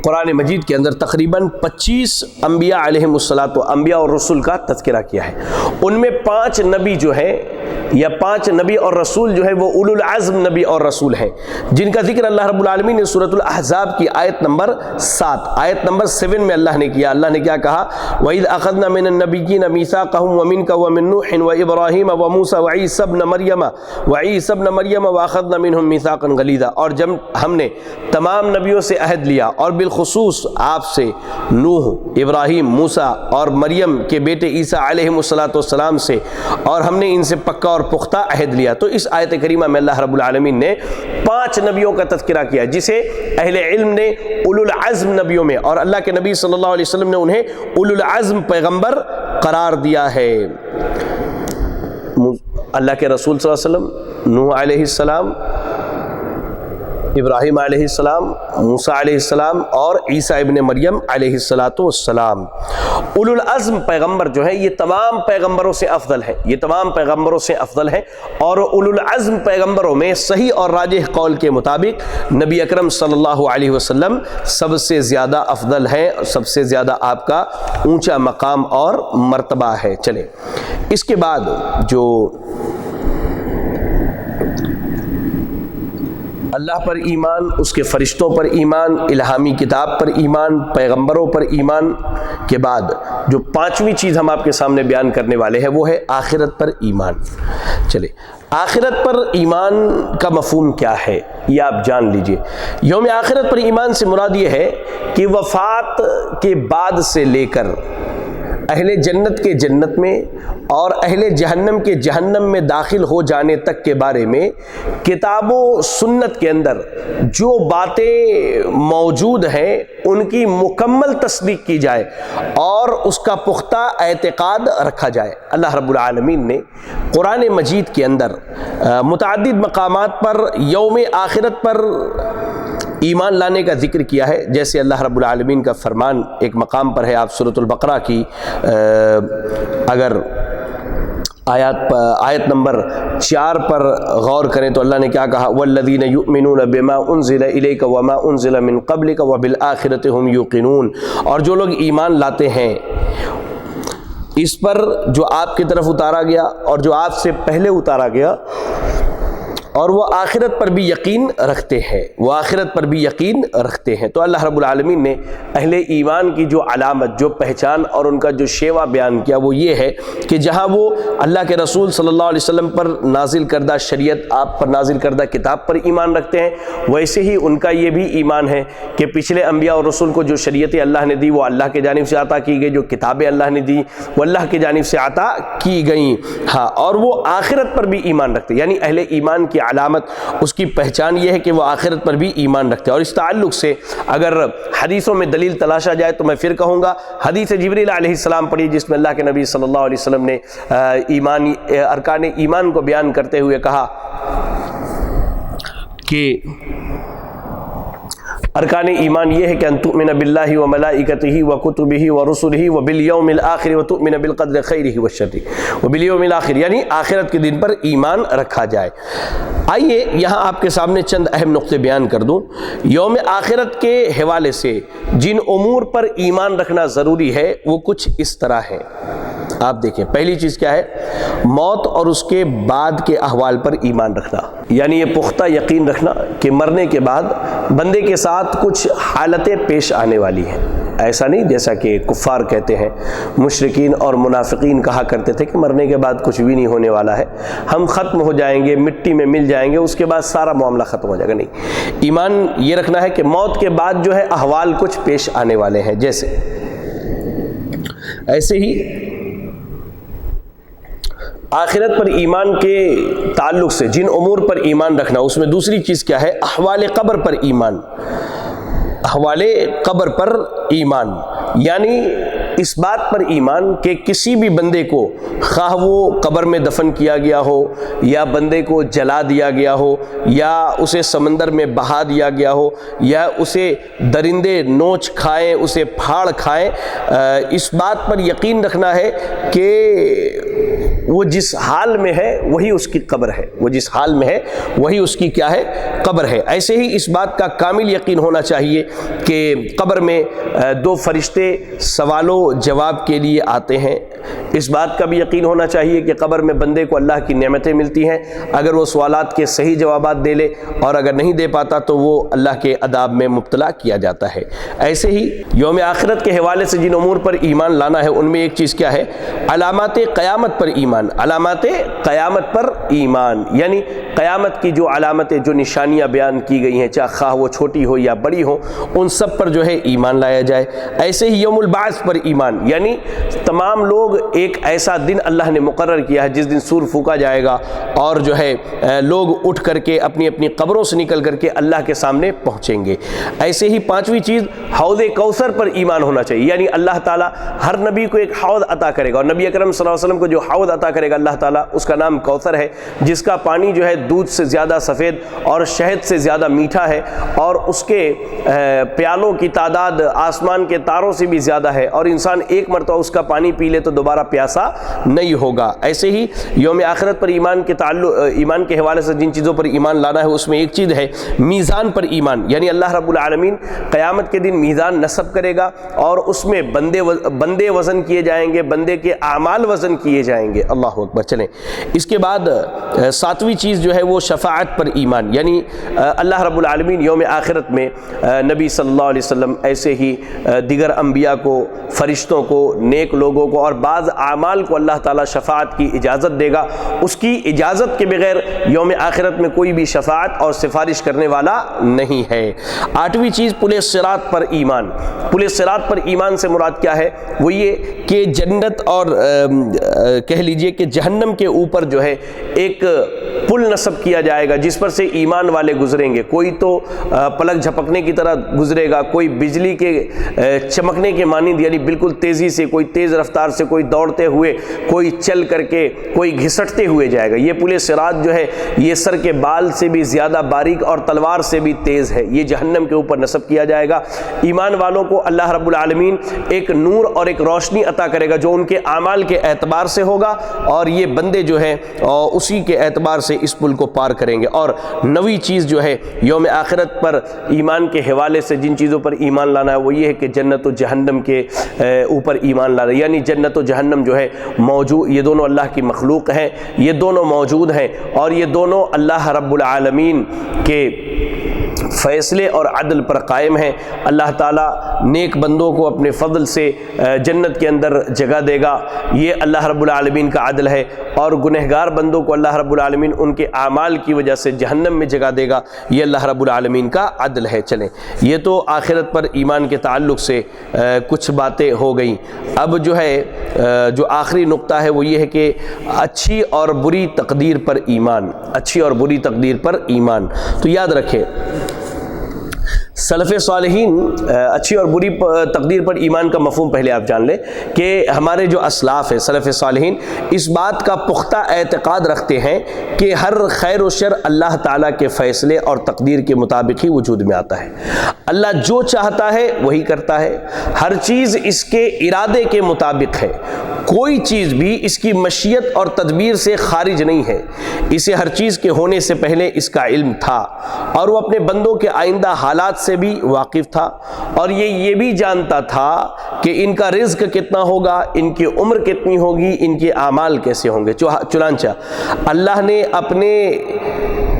قرآن مجید کے اندر تقریباً 25 انبیاء علیہم الصلاۃ و انبیاء اور رسول کا تذکرہ کیا ہے۔ ان میں 5 نبی جو ہیں یا 5 نبی اور رسول جو ہے وہ اولو العزم نبی اور رسول ہیں، جن کا ذکر اللہ رب العالمین نے سورۃ الاحزاب کی آیت نمبر 7 میں اللہ نے کیا۔ اللہ نے کیا کہا؟ وَإِذْ أَخَذْنَا مِنَ النَّبِيِّينَ مِيثَاقَهُمْ وَمِنْكَ وَمِن نُوحٍ وَإِبْرَاهِيمَ وَمُوسَىٰ وَعِيسَى ابْنَ مَرْيَمَ وَأَخَذْنَا مِنْهُم مِيثَاقًا غَلِيظًا، اور جب ہم نے تمام نبیوں سے عہد لیا اور بالخصوص آپ سے نوح، ابراہیم، موسیٰ اور مریم کے بیٹے عیسیٰ علیہ السلام سے، اور ہم نے ان سے پکا اور پختہ عہد لیا۔ تو اس آیت کریمہ میں اللہ رب العالمین نے 5 نبیوں کا تذکرہ کیا جسے اہل علم نے اولو العزم نبیوں میں، اور اللہ کے نبی صلی اللہ علیہ وسلم نے انہیں اولو العزم پیغمبر قرار دیا ہے۔ اللہ کے رسول صلی اللہ علیہ وسلم، نوح علیہ السلام، ابراہیم علیہ السلام، موسیٰ علیہ السلام اور عیسیٰ ابن مریم علیہ السلام۔ اولو العزم پیغمبر جو ہے یہ تمام پیغمبروں سے افضل ہے، یہ تمام پیغمبروں سے افضل ہے، اور اولو العزم پیغمبروں میں صحیح اور راجح قول کے مطابق نبی اکرم صلی اللہ علیہ وسلم سب سے زیادہ افضل ہے، سب سے زیادہ آپ کا اونچا مقام اور مرتبہ ہے۔ چلے اس کے بعد جو اللہ پر ایمان، اس کے فرشتوں پر ایمان، الہامی کتاب پر ایمان، پیغمبروں پر ایمان کے بعد جو 5ویں چیز ہم آپ کے سامنے بیان کرنے والے ہیں وہ ہے آخرت پر ایمان۔ چلے آخرت پر ایمان کا مفہوم کیا ہے یہ آپ جان لیجئے۔ یوم آخرت پر ایمان سے مراد یہ ہے کہ وفات کے بعد سے لے کر اہل جنت کے جنت میں اور اہل جہنم کے جہنم میں داخل ہو جانے تک کے بارے میں کتاب و سنت کے اندر جو باتیں موجود ہیں ان کی مکمل تصدیق کی جائے اور اس کا پختہ اعتقاد رکھا جائے۔ اللہ رب العالمین نے قرآن مجید کے اندر متعدد مقامات پر یوم آخرت پر ایمان لانے کا ذکر کیا ہے، جیسے اللہ رب العالمین کا فرمان ایک مقام پر ہے، آپ سورۃ البقرہ کی اگر آیت نمبر 4 پر غور کریں تو اللہ نے کیا کہا؟ وَالَّذِينَ يُؤْمِنُونَ بِمَا أُنزِلَ إِلَيْكَ وَمَا أُنزِلَ مِن قَبْلِكَ وَبِالْآخِرَةِ هُمْ يُوقِنُونَ، اور جو لوگ ایمان لاتے ہیں اس پر جو آپ کی طرف اتارا گیا اور جو آپ سے پہلے اتارا گیا، اور وہ آخرت پر بھی یقین رکھتے ہیں، وہ آخرت پر بھی یقین رکھتے ہیں۔ تو اللہ رب العالمین نے اہل ایمان کی جو علامت، جو پہچان اور ان کا جو شیوا بیان کیا وہ یہ ہے کہ جہاں وہ اللہ کے رسول صلی اللہ علیہ وسلم پر نازل کردہ شریعت، آپ پر نازل کردہ کتاب پر ایمان رکھتے ہیں، ویسے ہی ان کا یہ بھی ایمان ہے کہ پچھلے انبیاء اور رسول کو جو شریعتیں اللہ نے دی وہ اللہ کے جانب سے عطا کی گئی، جو کتابیں اللہ نے دی وہ اللہ کے جانب سے عطا کی گئیں، ہاں، اور وہ آخرت پر بھی ایمان رکھتے ہیں۔ یعنی اہل ایمان کی علامت، اس کی پہچان یہ ہے کہ وہ آخرت پر بھی ایمان رکھتے ہیں۔ اور اس تعلق سے اگر حدیثوں میں دلیل تلاشا جائے تو میں پھر کہوں گا حدیث جبریل علیہ السلام پڑھی، جس میں اللہ کے نبی صلی اللہ علیہ وسلم نے ارکان ایمان کو بیان کرتے ہوئے کہا کہ ارکان ایمان یہ ہے کہ ان تؤمن باللہ وملائکتہ وکتبہ ورسلہ وبالیوم الآخر وتؤمن بالقدر خیرہ وشرہ وبالیوم الآخر، یعنی آخرت کے دن پر ایمان رکھا جائے۔ آئیے یہاں آپ کے سامنے چند اہم نقطے بیان کر دوں۔ یوم آخرت کے حوالے سے جن امور پر ایمان رکھنا ضروری ہے وہ کچھ اس طرح ہے۔ آپ دیکھیں، پہلی چیز کیا ہے؟ موت اور اس کے بعد کے احوال پر ایمان رکھنا، یعنی یہ پختہ یقین رکھنا کہ مرنے کے بعد بندے کے ساتھ کچھ حالتیں پیش آنے والی ہیں۔ ایسا نہیں جیسا کہ کفار کہتے ہیں، مشرکین اور منافقین کہا کرتے تھے کہ مرنے کے بعد کچھ بھی نہیں ہونے والا ہے، ہم ختم ہو جائیں گے، مٹی میں مل جائیں گے، اس کے بعد سارا معاملہ ختم ہو جائے گا۔ نہیں، ایمان یہ رکھنا ہے کہ موت کے بعد جو ہے احوال کچھ پیش آنے والے ہیں، ایسے ہی آخرت پر ایمان کے تعلق سے جن امور پر ایمان رکھنا، اس میں دوسری چیز کیا ہے؟ احوال قبر پر ایمان۔ احوال قبر پر ایمان یعنی اس بات پر ایمان کہ کسی بھی بندے کو، خواہ وہ قبر میں دفن کیا گیا ہو یا بندے کو جلا دیا گیا ہو یا اسے سمندر میں بہا دیا گیا ہو یا اسے درندے نوچ کھائیں، اسے پھاڑ کھائیں، اس بات پر یقین رکھنا ہے کہ وہ جس حال میں ہے وہی اس کی قبر ہے، وہ جس حال میں ہے وہی اس کی کیا ہے؟ قبر ہے، ایسے ہی اس بات کا کامل یقین ہونا چاہیے کہ قبر میں دو فرشتے سوال و جواب کے لیے آتے ہیں۔ اس بات کا بھی یقین ہونا چاہیے کہ قبر میں بندے کو اللہ کی نعمتیں ملتی ہیں، اگر وہ سوالات کے صحیح جوابات دے لے، اور اگر نہیں دے پاتا تو وہ اللہ کے عذاب میں مبتلا کیا جاتا ہے۔ ایسے ہی یوم آخرت کے حوالے سے جن امور پر ایمان لانا ہے ان میں ایک چیز کیا ہے؟ علامات قیامت پر ایمان۔ علامات قیامت پر ایمان یعنی قیامت کی جو علامتیں، جو نشانیاں بیان کی گئی ہیں، چاہے خواہ وہ چھوٹی ہو یا بڑی ہو، ان سب پر جو ہے ایمان لایا جائے۔ ایسے ہی یوم البعث پر ایمان، یعنی تمام لوگ ایک ایسا دن اللہ نے مقرر کیا ہے جس دن سور پھونکا جائے گا اور جو ہے لوگ اٹھ کر کے اپنی اپنی قبروں سے نکل کر کے اللہ کے سامنے پہنچیں گے۔ ایسے ہی پانچویں چیز حوض کوثر پر ایمان ہونا چاہیے، یعنی اللہ تعالیٰ ہر نبی کو ایک حوض عطا کرے گا، اور نبی اکرم صلی اللہ علیہ وسلم کو جو حوض عطا کرے گا اللہ تعالیٰ، اس کا نام کوثر ہے، جس کا پانی جو ہے دودھ سے زیادہ سفید اور شہد سے زیادہ میٹھا ہے، اور اس کے پیالوں کی تعداد آسمان کے تاروں سے بھی زیادہ ہے، اور انسان ایک مرتبہ اس کا پانی پی لے تو دوبارہ پیاسا نہیں ہوگا۔ ایسے ہی یوم آخرت پر ایمان کے حوالے سے جن چیزوں پر ایمان لانا ہے اس میں ایک چیز ہے میزان پر ایمان، یعنی اللہ رب العالمین قیامت کے دن میزان نصب کرے گا اور اس میں بندے وزن کیے جائیں گے، بندے کے اعمال وزن کیے جائیں گے۔ اللہ اکبر۔ چلیں اس کے بعد ساتویں چیز جو ہے وہ شفاعت پر ایمان، یعنی اللہ رب العالمین یوم آخرت میں نبی صلی اللہ علیہ وسلم، ایسے ہی دیگر انبیاء کو، فرشتوں کو، نیک لوگوں کو اور بعض اعمال کو اللہ تعالیٰ شفاعت کی اجازت دے گا۔ اس کی اجازت کے بغیر یوم آخرت میں کوئی بھی شفاعت اور سفارش کرنے والا نہیں ہے۔ آٹھویں چیز پل صراط پر ایمان۔ پل صراط پر ایمان سے مراد کیا ہے؟ وہ یہ کہ جنت اور کہہ لیجئے کہ جہنم کے اوپر جو ہے ایک پل نصب کیا جائے گا جس پر سے ایمان والے گزریں گے۔ کوئی تو پلک جھپکنے کی طرح گزرے گا، کوئی بجلی کے چمکنے کے مانند یعنی بالکل تیزی سے، کوئی تیز رفتار سے، کوئی دوڑتے ہوئے، کوئی چل کر کے، کوئی گھسٹتے ہوئے جائے گا۔ یہ پل صراط جو ہے یہ سر کے بال سے بھی زیادہ باریک اور تلوار سے بھی تیز ہے، یہ جہنم کے اوپر نصب کیا جائے گا۔ ایمان والوں کو اللہ رب العالمین ایک نور اور ایک روشنی عطا کرے گا جو ان کے اعمال کے اعتبار سے ہوگا، اور یہ بندے جو ہیں اسی کے اعتبار سے اس پل کو پار کریں گے۔ اور نویں چیز جو ہے یوم آخرت پر ایمان کے حوالے سے جن چیزوں پر ایمان لانا ہے وہ یہ ہے کہ جنت و جہنم کے اوپر ایمان لانا، یعنی جنت و جہنم جو ہے موجود، یہ دونوں اللہ کی مخلوق ہیں، یہ دونوں موجود ہیں، اور یہ دونوں اللہ رب العالمین کے فیصلے اور عدل پر قائم ہیں۔ اللہ تعالیٰ نیک بندوں کو اپنے فضل سے جنت کے اندر جگہ دے گا، یہ اللہ رب العالمین کا عدل ہے، اور گنہگار بندوں کو اللہ رب العالمین ان کے اعمال کی وجہ سے جہنم میں جگہ دے گا، یہ اللہ رب العالمین کا عدل ہے۔ چلیں یہ تو آخرت پر ایمان کے تعلق سے کچھ باتیں ہو گئیں۔ اب جو ہے جو آخری نقطہ ہے وہ یہ ہے کہ اچھی اور بری تقدیر پر ایمان۔ اچھی اور بری تقدیر پر ایمان، تو یاد رکھیں سلف صالحین اچھی اور بری تقدیر پر ایمان کا مفہوم پہلے آپ جان لیں کہ ہمارے جو اسلاف ہیں سلف صالحین اس بات کا پختہ اعتقاد رکھتے ہیں کہ ہر خیر و شر اللہ تعالیٰ کے فیصلے اور تقدیر کے مطابق ہی وجود میں آتا ہے۔ اللہ جو چاہتا ہے وہی کرتا ہے، ہر چیز اس کے ارادے کے مطابق ہے، کوئی چیز بھی اس کی مشیت اور تدبیر سے خارج نہیں ہے۔ اسے ہر چیز کے ہونے سے پہلے اس کا علم تھا، اور وہ اپنے بندوں کے آئندہ حالات سے بھی واقف تھا، اور یہ بھی جانتا تھا کہ ان کا رزق کتنا ہوگا، ان کی عمر کتنی ہوگی، ان کے اعمال کیسے ہوں گے۔ چنانچہ اللہ نے اپنے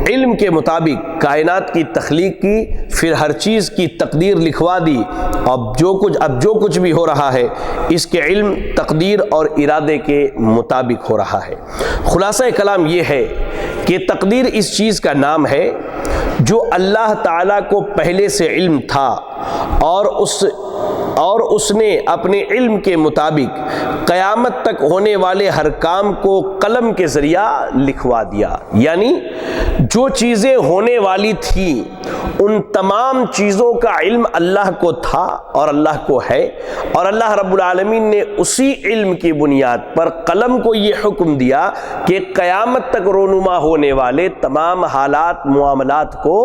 علم کے مطابق کائنات کی تخلیق کی، پھر ہر چیز کی تقدیر لکھوا دی۔ اب جو کچھ بھی ہو رہا ہے اس کے علم، تقدیر اور ارادے کے مطابق ہو رہا ہے۔ خلاصہ کلام یہ ہے کہ تقدیر اس چیز کا نام ہے جو اللہ تعالیٰ کو پہلے سے علم تھا، اور اس نے اپنے علم کے مطابق قیامت تک ہونے والے ہر کام کو قلم کے ذریعہ لکھوا دیا۔ یعنی جو چیزیں ہونے والی تھیں ان تمام چیزوں کا علم اللہ کو تھا اور اللہ کو ہے، اور اللہ رب العالمین نے اسی علم کی بنیاد پر قلم کو یہ حکم دیا کہ قیامت تک رونما ہونے والے تمام حالات معاملات کو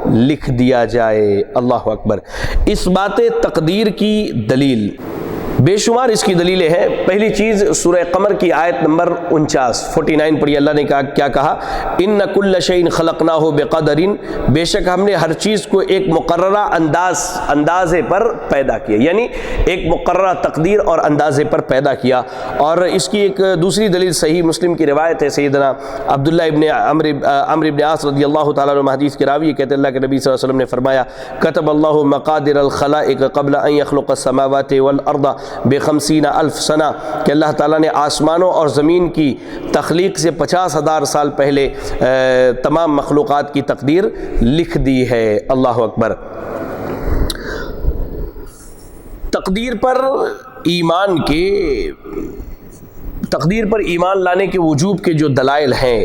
لکھ دیا جائے۔ اللہ اکبر۔ اس بات تقدیر کی دلیل بے شمار اس کی دلیلیں ہیں۔ پہلی چیز سورہ قمر کی آیت نمبر 49 پڑھی، اللہ نے کیا کہا، ان کل شیء خلقناہ بقدر، بے شک ہم نے ہر چیز کو ایک مقررہ اندازے پر پیدا کیا، یعنی ایک مقررہ تقدیر اور اندازے پر پیدا کیا۔ اور اس کی ایک دوسری دلیل صحیح مسلم کی روایت ہے، سیدنا عبداللہ ابن عمرو ابن عاص رضی اللہ تعالیٰ عنہ حدیث کے راوی کہتے ہیں اللہ کے نبی صلی اللہ علیہ وسلم نے فرمایا، کتب اللہ مقادر الخلائق قبل ان یخلق السماوات والارض ب50,000 سنہ، کہ اللہ تعالیٰ نے آسمانوں اور زمین کی تخلیق سے 50,000 سال پہلے تمام مخلوقات کی تقدیر لکھ دی ہے۔ اللہ اکبر۔ تقدیر پر ایمان لانے کے وجوب کے جو دلائل ہیں،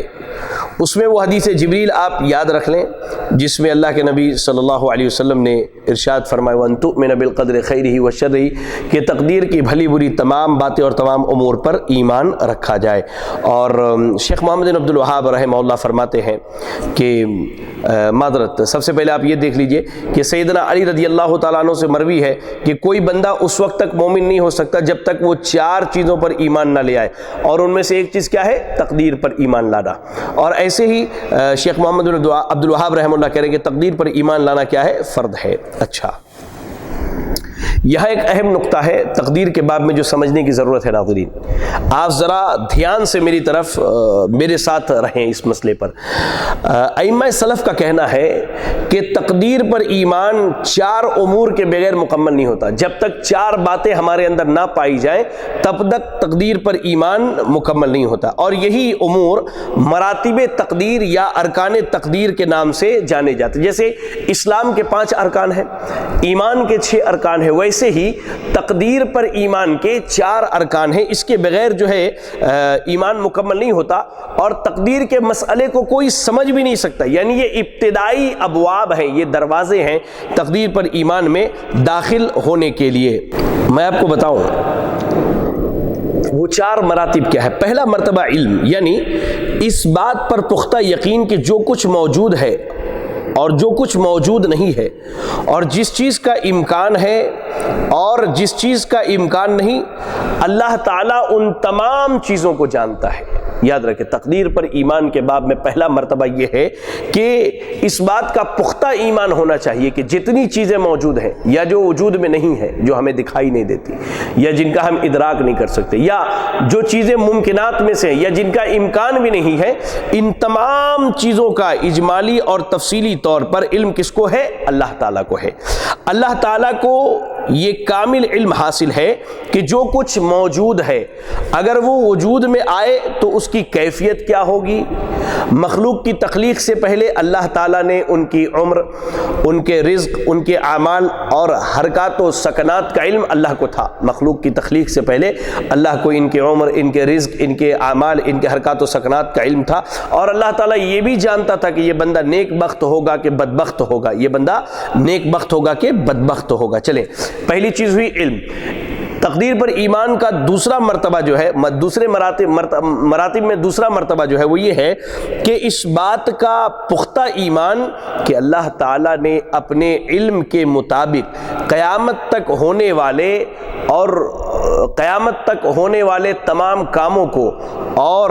اس میں وہ حدیث جبریل آپ یاد رکھ لیں جس میں اللہ کے نبی صلی اللہ علیہ وسلم نے ارشاد فرمایا وَأَن تُؤْمِنَ بِالْقَدْرِ خَيْرِهِ وَشَرِّهِ، کہ تقدیر کی بھلی بری تمام باتیں اور تمام امور پر ایمان رکھا جائے۔ اور شیخ محمد بن عبد الوہاب رحمہ اللہ فرماتے ہیں کہ معذرت، سب سے پہلے آپ یہ دیکھ لیجئے کہ سیدنا علی رضی اللہ تعالیٰ عنہ سے مروی ہے کہ کوئی بندہ اس وقت تک مومن نہیں ہو سکتا جب تک وہ 4 چیزوں پر ایمان نہ لے آئے، اور ان میں سے ایک چیز کیا ہے؟ تقدیر پر ایمان لانا۔ اور ایسے ہی شیخ محمد بن عبد الوہاب رحمہ اللہ کہہ رہے ہیں کہ تقدیر پر ایمان لانا کیا ہے؟ فرض ہے۔ اچھا، یہاں ایک اہم نقطہ ہے تقدیر کے باب میں جو سمجھنے کی ضرورت ہے۔ ناظرین، آپ ذرا دھیان سے میرے ساتھ رہیں اس مسئلے پر۔ ائمہ سلف کا کہنا ہے کہ تقدیر پر ایمان 4 امور کے بغیر مکمل نہیں ہوتا۔ جب تک 4 باتیں ہمارے اندر نہ پائی جائیں تب تک تقدیر پر ایمان مکمل نہیں ہوتا، اور یہی امور مراتب تقدیر یا ارکان تقدیر کے نام سے جانے جاتے۔ جیسے اسلام کے 5 ارکان ہیں، ایمان کے 6 ارکان ہیں، ویسے ہی تقدیر پر ایمان کے 4 ارکان ہیں۔ اس کے بغیر جو ہے ایمان مکمل نہیں ہوتا، اور تقدیر کے مسئلے کو کوئی سمجھ بھی نہیں سکتا۔ یعنی یہ ابتدائی ابواب ہیں، یہ دروازے ہیں تقدیر پر ایمان میں داخل ہونے کے لیے۔ میں آپ کو بتاؤں وہ 4 مراتب کیا ہے۔ پہلا مرتبہ علم، یعنی اس بات پر پختہ یقین کہ جو کچھ موجود ہے اور جو کچھ موجود نہیں ہے، اور جس چیز کا امکان ہے اور جس چیز کا امکان نہیں، اللہ تعالیٰ ان تمام چیزوں کو جانتا ہے۔ یاد رکھیں، تقدیر پر ایمان کے باب میں پہلا مرتبہ یہ ہے کہ اس بات کا پختہ ایمان ہونا چاہیے کہ جتنی چیزیں موجود ہیں یا جو وجود میں نہیں ہیں، جو ہمیں دکھائی نہیں دیتی یا جن کا ہم ادراک نہیں کر سکتے، یا جو چیزیں ممکنات میں سے ہیں یا جن کا امکان بھی نہیں ہے، ان تمام چیزوں کا اجمالی اور تفصیلی طور پر علم کس کو ہے؟ اللہ تعالیٰ کو ہے۔ اللہ تعالیٰ کو یہ کامل علم حاصل ہے کہ جو کچھ موجود ہے اگر وہ وجود میں آئے تو اس کی کیفیت کیا ہوگی۔ مخلوق کی تخلیق سے پہلے اللہ تعالیٰ نے ان کی عمر، ان کے رزق، ان کے اعمال اور حرکات و سکنات کا علم اللہ کو تھا۔ مخلوق کی تخلیق سے پہلے اللہ کو ان کے عمر، ان کے رزق، ان کے اعمال، ان کے حرکات و سکنات کا علم تھا، اور اللہ تعالیٰ یہ بھی جانتا تھا کہ یہ بندہ نیک بخت ہوگا کہ بدبخت ہوگا، یہ بندہ نیک بخت ہوگا کہ بدبخت ہوگا۔ چلیں، پہلی چیز ہوئی علم۔ تقدیر پر ایمان کا دوسرا مرتبہ جو ہے، دوسرے مراتب میں دوسرا مرتبہ جو ہے وہ یہ ہے کہ اس بات کا پختہ ایمان کہ اللہ تعالیٰ نے اپنے علم کے مطابق قیامت تک ہونے والے تمام کاموں کو اور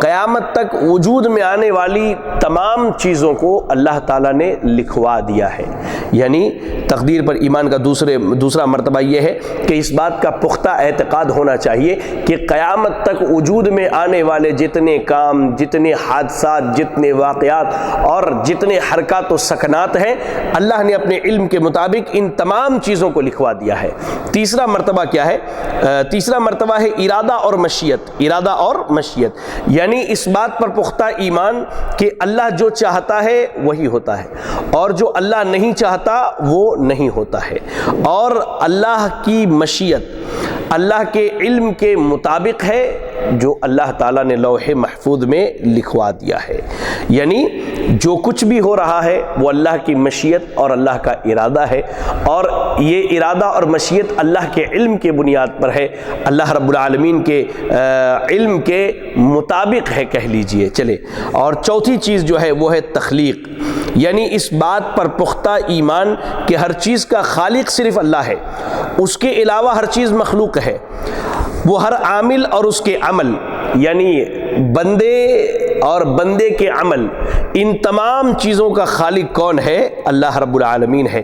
قیامت تک وجود میں آنے والی تمام چیزوں کو اللہ تعالیٰ نے لکھوا دیا ہے۔ یعنی تقدیر پر ایمان کا دوسرا مرتبہ یہ ہے کہ اس بات کا پختہ اعتقاد ہونا چاہیے کہ قیامت تک وجود میں آنے والے جتنے کام، جتنے حادثات، جتنے واقعات اور جتنے حرکات و سکنات ہیں، اللہ نے اپنے علم کے مطابق ان تمام چیزوں کو لکھوا دیا ہے۔ تیسرا مرتبہ کیا ہے؟ تیسرا مرتبہ ہے ارادہ اور مشیت، یعنی اس بات پر پختہ ایمان کہ اللہ جو چاہتا ہے وہی ہوتا ہے، اور جو اللہ نہیں چاہتا وہ نہیں ہوتا ہے، اور اللہ کی مشیت اللہ کے علم کے مطابق ہے جو اللہ تعالیٰ نے لوح محفوظ میں لکھوا دیا ہے۔ یعنی جو کچھ بھی ہو رہا ہے وہ اللہ کی مشیت اور اللہ کا ارادہ ہے، اور یہ ارادہ اور مشیت اللہ کے علم کے بنیاد پر ہے، اللہ رب العالمین کے علم کے مطابق ہے کہہ لیجئے۔ چلے، اور چوتھی چیز جو ہے وہ ہے تخلیق، یعنی اس بات پر پختہ ایمان کہ ہر چیز کا خالق صرف اللہ ہے، اس کے علاوہ ہر چیز مخلوق ہے، وہ ہر عامل اور اس کے عمل، یعنی بندے اور بندے کے عمل، ان تمام چیزوں کا خالق کون ہے؟ اللہ رب العالمین ہے۔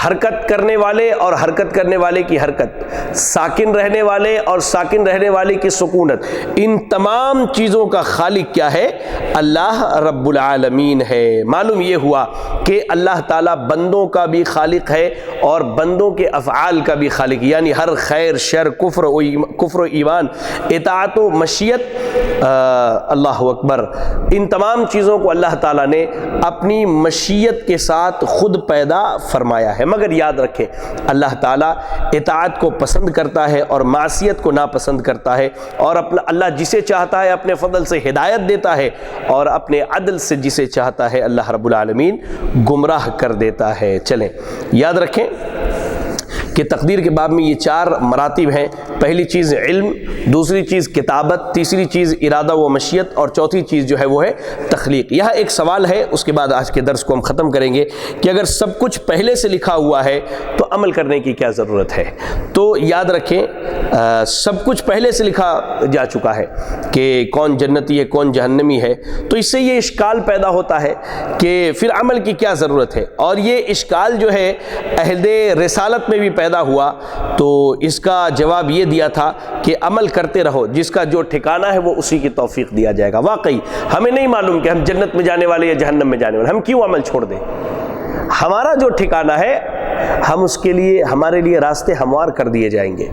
حرکت کرنے والے اور حرکت کرنے والے کی حرکت، ساکن رہنے والے اور ساکن رہنے والے کی سکونت، ان تمام چیزوں کا خالق کیا ہے؟ اللہ رب العالمین ہے۔ معلوم یہ ہوا کہ اللہ تعالیٰ بندوں کا بھی خالق ہے اور بندوں کے افعال کا بھی خالق، یعنی ہر خیر، شر، کفر و ایمان، اطاعت و مشیت، اللہ اکبر، ان تمام چیزوں کو اللہ تعالیٰ نے اپنی مشیت کے ساتھ خود پیدا فرمایا ہے۔ مگر یاد رکھیں، اللہ تعالیٰ اطاعت کو پسند کرتا ہے اور معصیت کو ناپسند کرتا ہے، اور اللہ جسے چاہتا ہے اپنے فضل سے ہدایت دیتا ہے، اور اپنے عدل سے جسے چاہتا ہے اللہ رب العالمین گمراہ کر دیتا ہے۔ چلیں یاد رکھیں کہ تقدیر کے باب میں یہ 4 مراتب ہیں۔ پہلی چیز علم، دوسری چیز کتابت، تیسری چیز ارادہ و مشیت، اور چوتھی چیز جو ہے وہ ہے تخلیق۔ یہاں ایک سوال ہے، اس کے بعد آج کے درس کو ہم ختم کریں گے کہ اگر سب کچھ پہلے سے لکھا ہوا ہے تو عمل کرنے کی کیا ضرورت ہے؟ تو یاد رکھیں سب کچھ پہلے سے لکھا جا چکا ہے کہ کون جنتی ہے کون جہنمی ہے، تو اس سے یہ اشکال پیدا ہوتا ہے کہ پھر عمل کی کیا ضرورت ہے، اور یہ اشکال جو ہے عہد رسالت میں بھی پیدا ہوا، تو اس کا جواب یہ دیا تھا کہ عمل کرتے رہو، جس کا جو ٹھکانہ ہے وہ اسی کی توفیق دیا جائے گا۔ واقعی ہمیں نہیں معلوم کہ ہم جنت میں جانے والے یا جہنم میں جانے والے، ہم کیوں عمل چھوڑ دیں؟ ہمارا جو ٹھکانہ ہے ہم اس کے لیے، ہمارے لیے راستے ہموار کر دیے جائیں گے،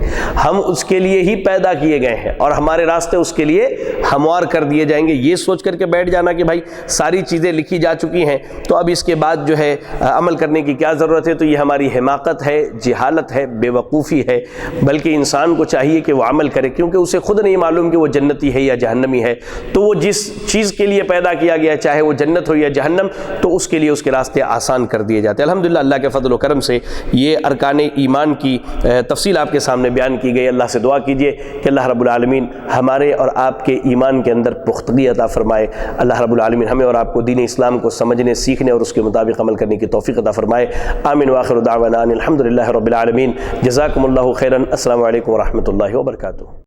ہم اس کے لیے ہی پیدا کیے گئے ہیں اور ہمارے راستے اس کے لیے ہموار کر دیے جائیں گے۔ یہ سوچ کر کے بیٹھ جانا کہ بھائی ساری چیزیں لکھی جا چکی ہیں تو اب اس کے بعد جو ہے عمل کرنے کی کیا ضرورت ہے، تو یہ ہماری حماقت ہے، جہالت ہے، بے وقوفی ہے۔ بلکہ انسان کو چاہیے کہ وہ عمل کرے، کیونکہ اسے خود نہیں معلوم کہ وہ جنتی ہے یا جہنمی ہے، تو وہ جس چیز کے لیے پیدا کیا گیا، چاہے وہ جنت ہو یا جہنم، تو اس کے لیے اس کے راستے آسان کر دیے جاتے ہیں۔ الحمدللہ اللہ کے فضل و کرم سے یہ ارکان ایمان کی تفصیل آپ کے سامنے بیان کی گئی۔ اللہ سے دعا کیجئے کہ اللہ رب العالمین ہمارے اور آپ کے ایمان کے اندر پختگی عطا فرمائے۔ اللہ رب العالمین ہمیں اور آپ کو دین اسلام کو سمجھنے، سیکھنے اور اس کے مطابق عمل کرنے کی توفیق عطا فرمائے۔ آمین وآخر دعوانا الحمدللہ رب العالمین۔ جزاکم اللہ خیرا۔ السلام علیکم ورحمۃ اللہ وبرکاتہ۔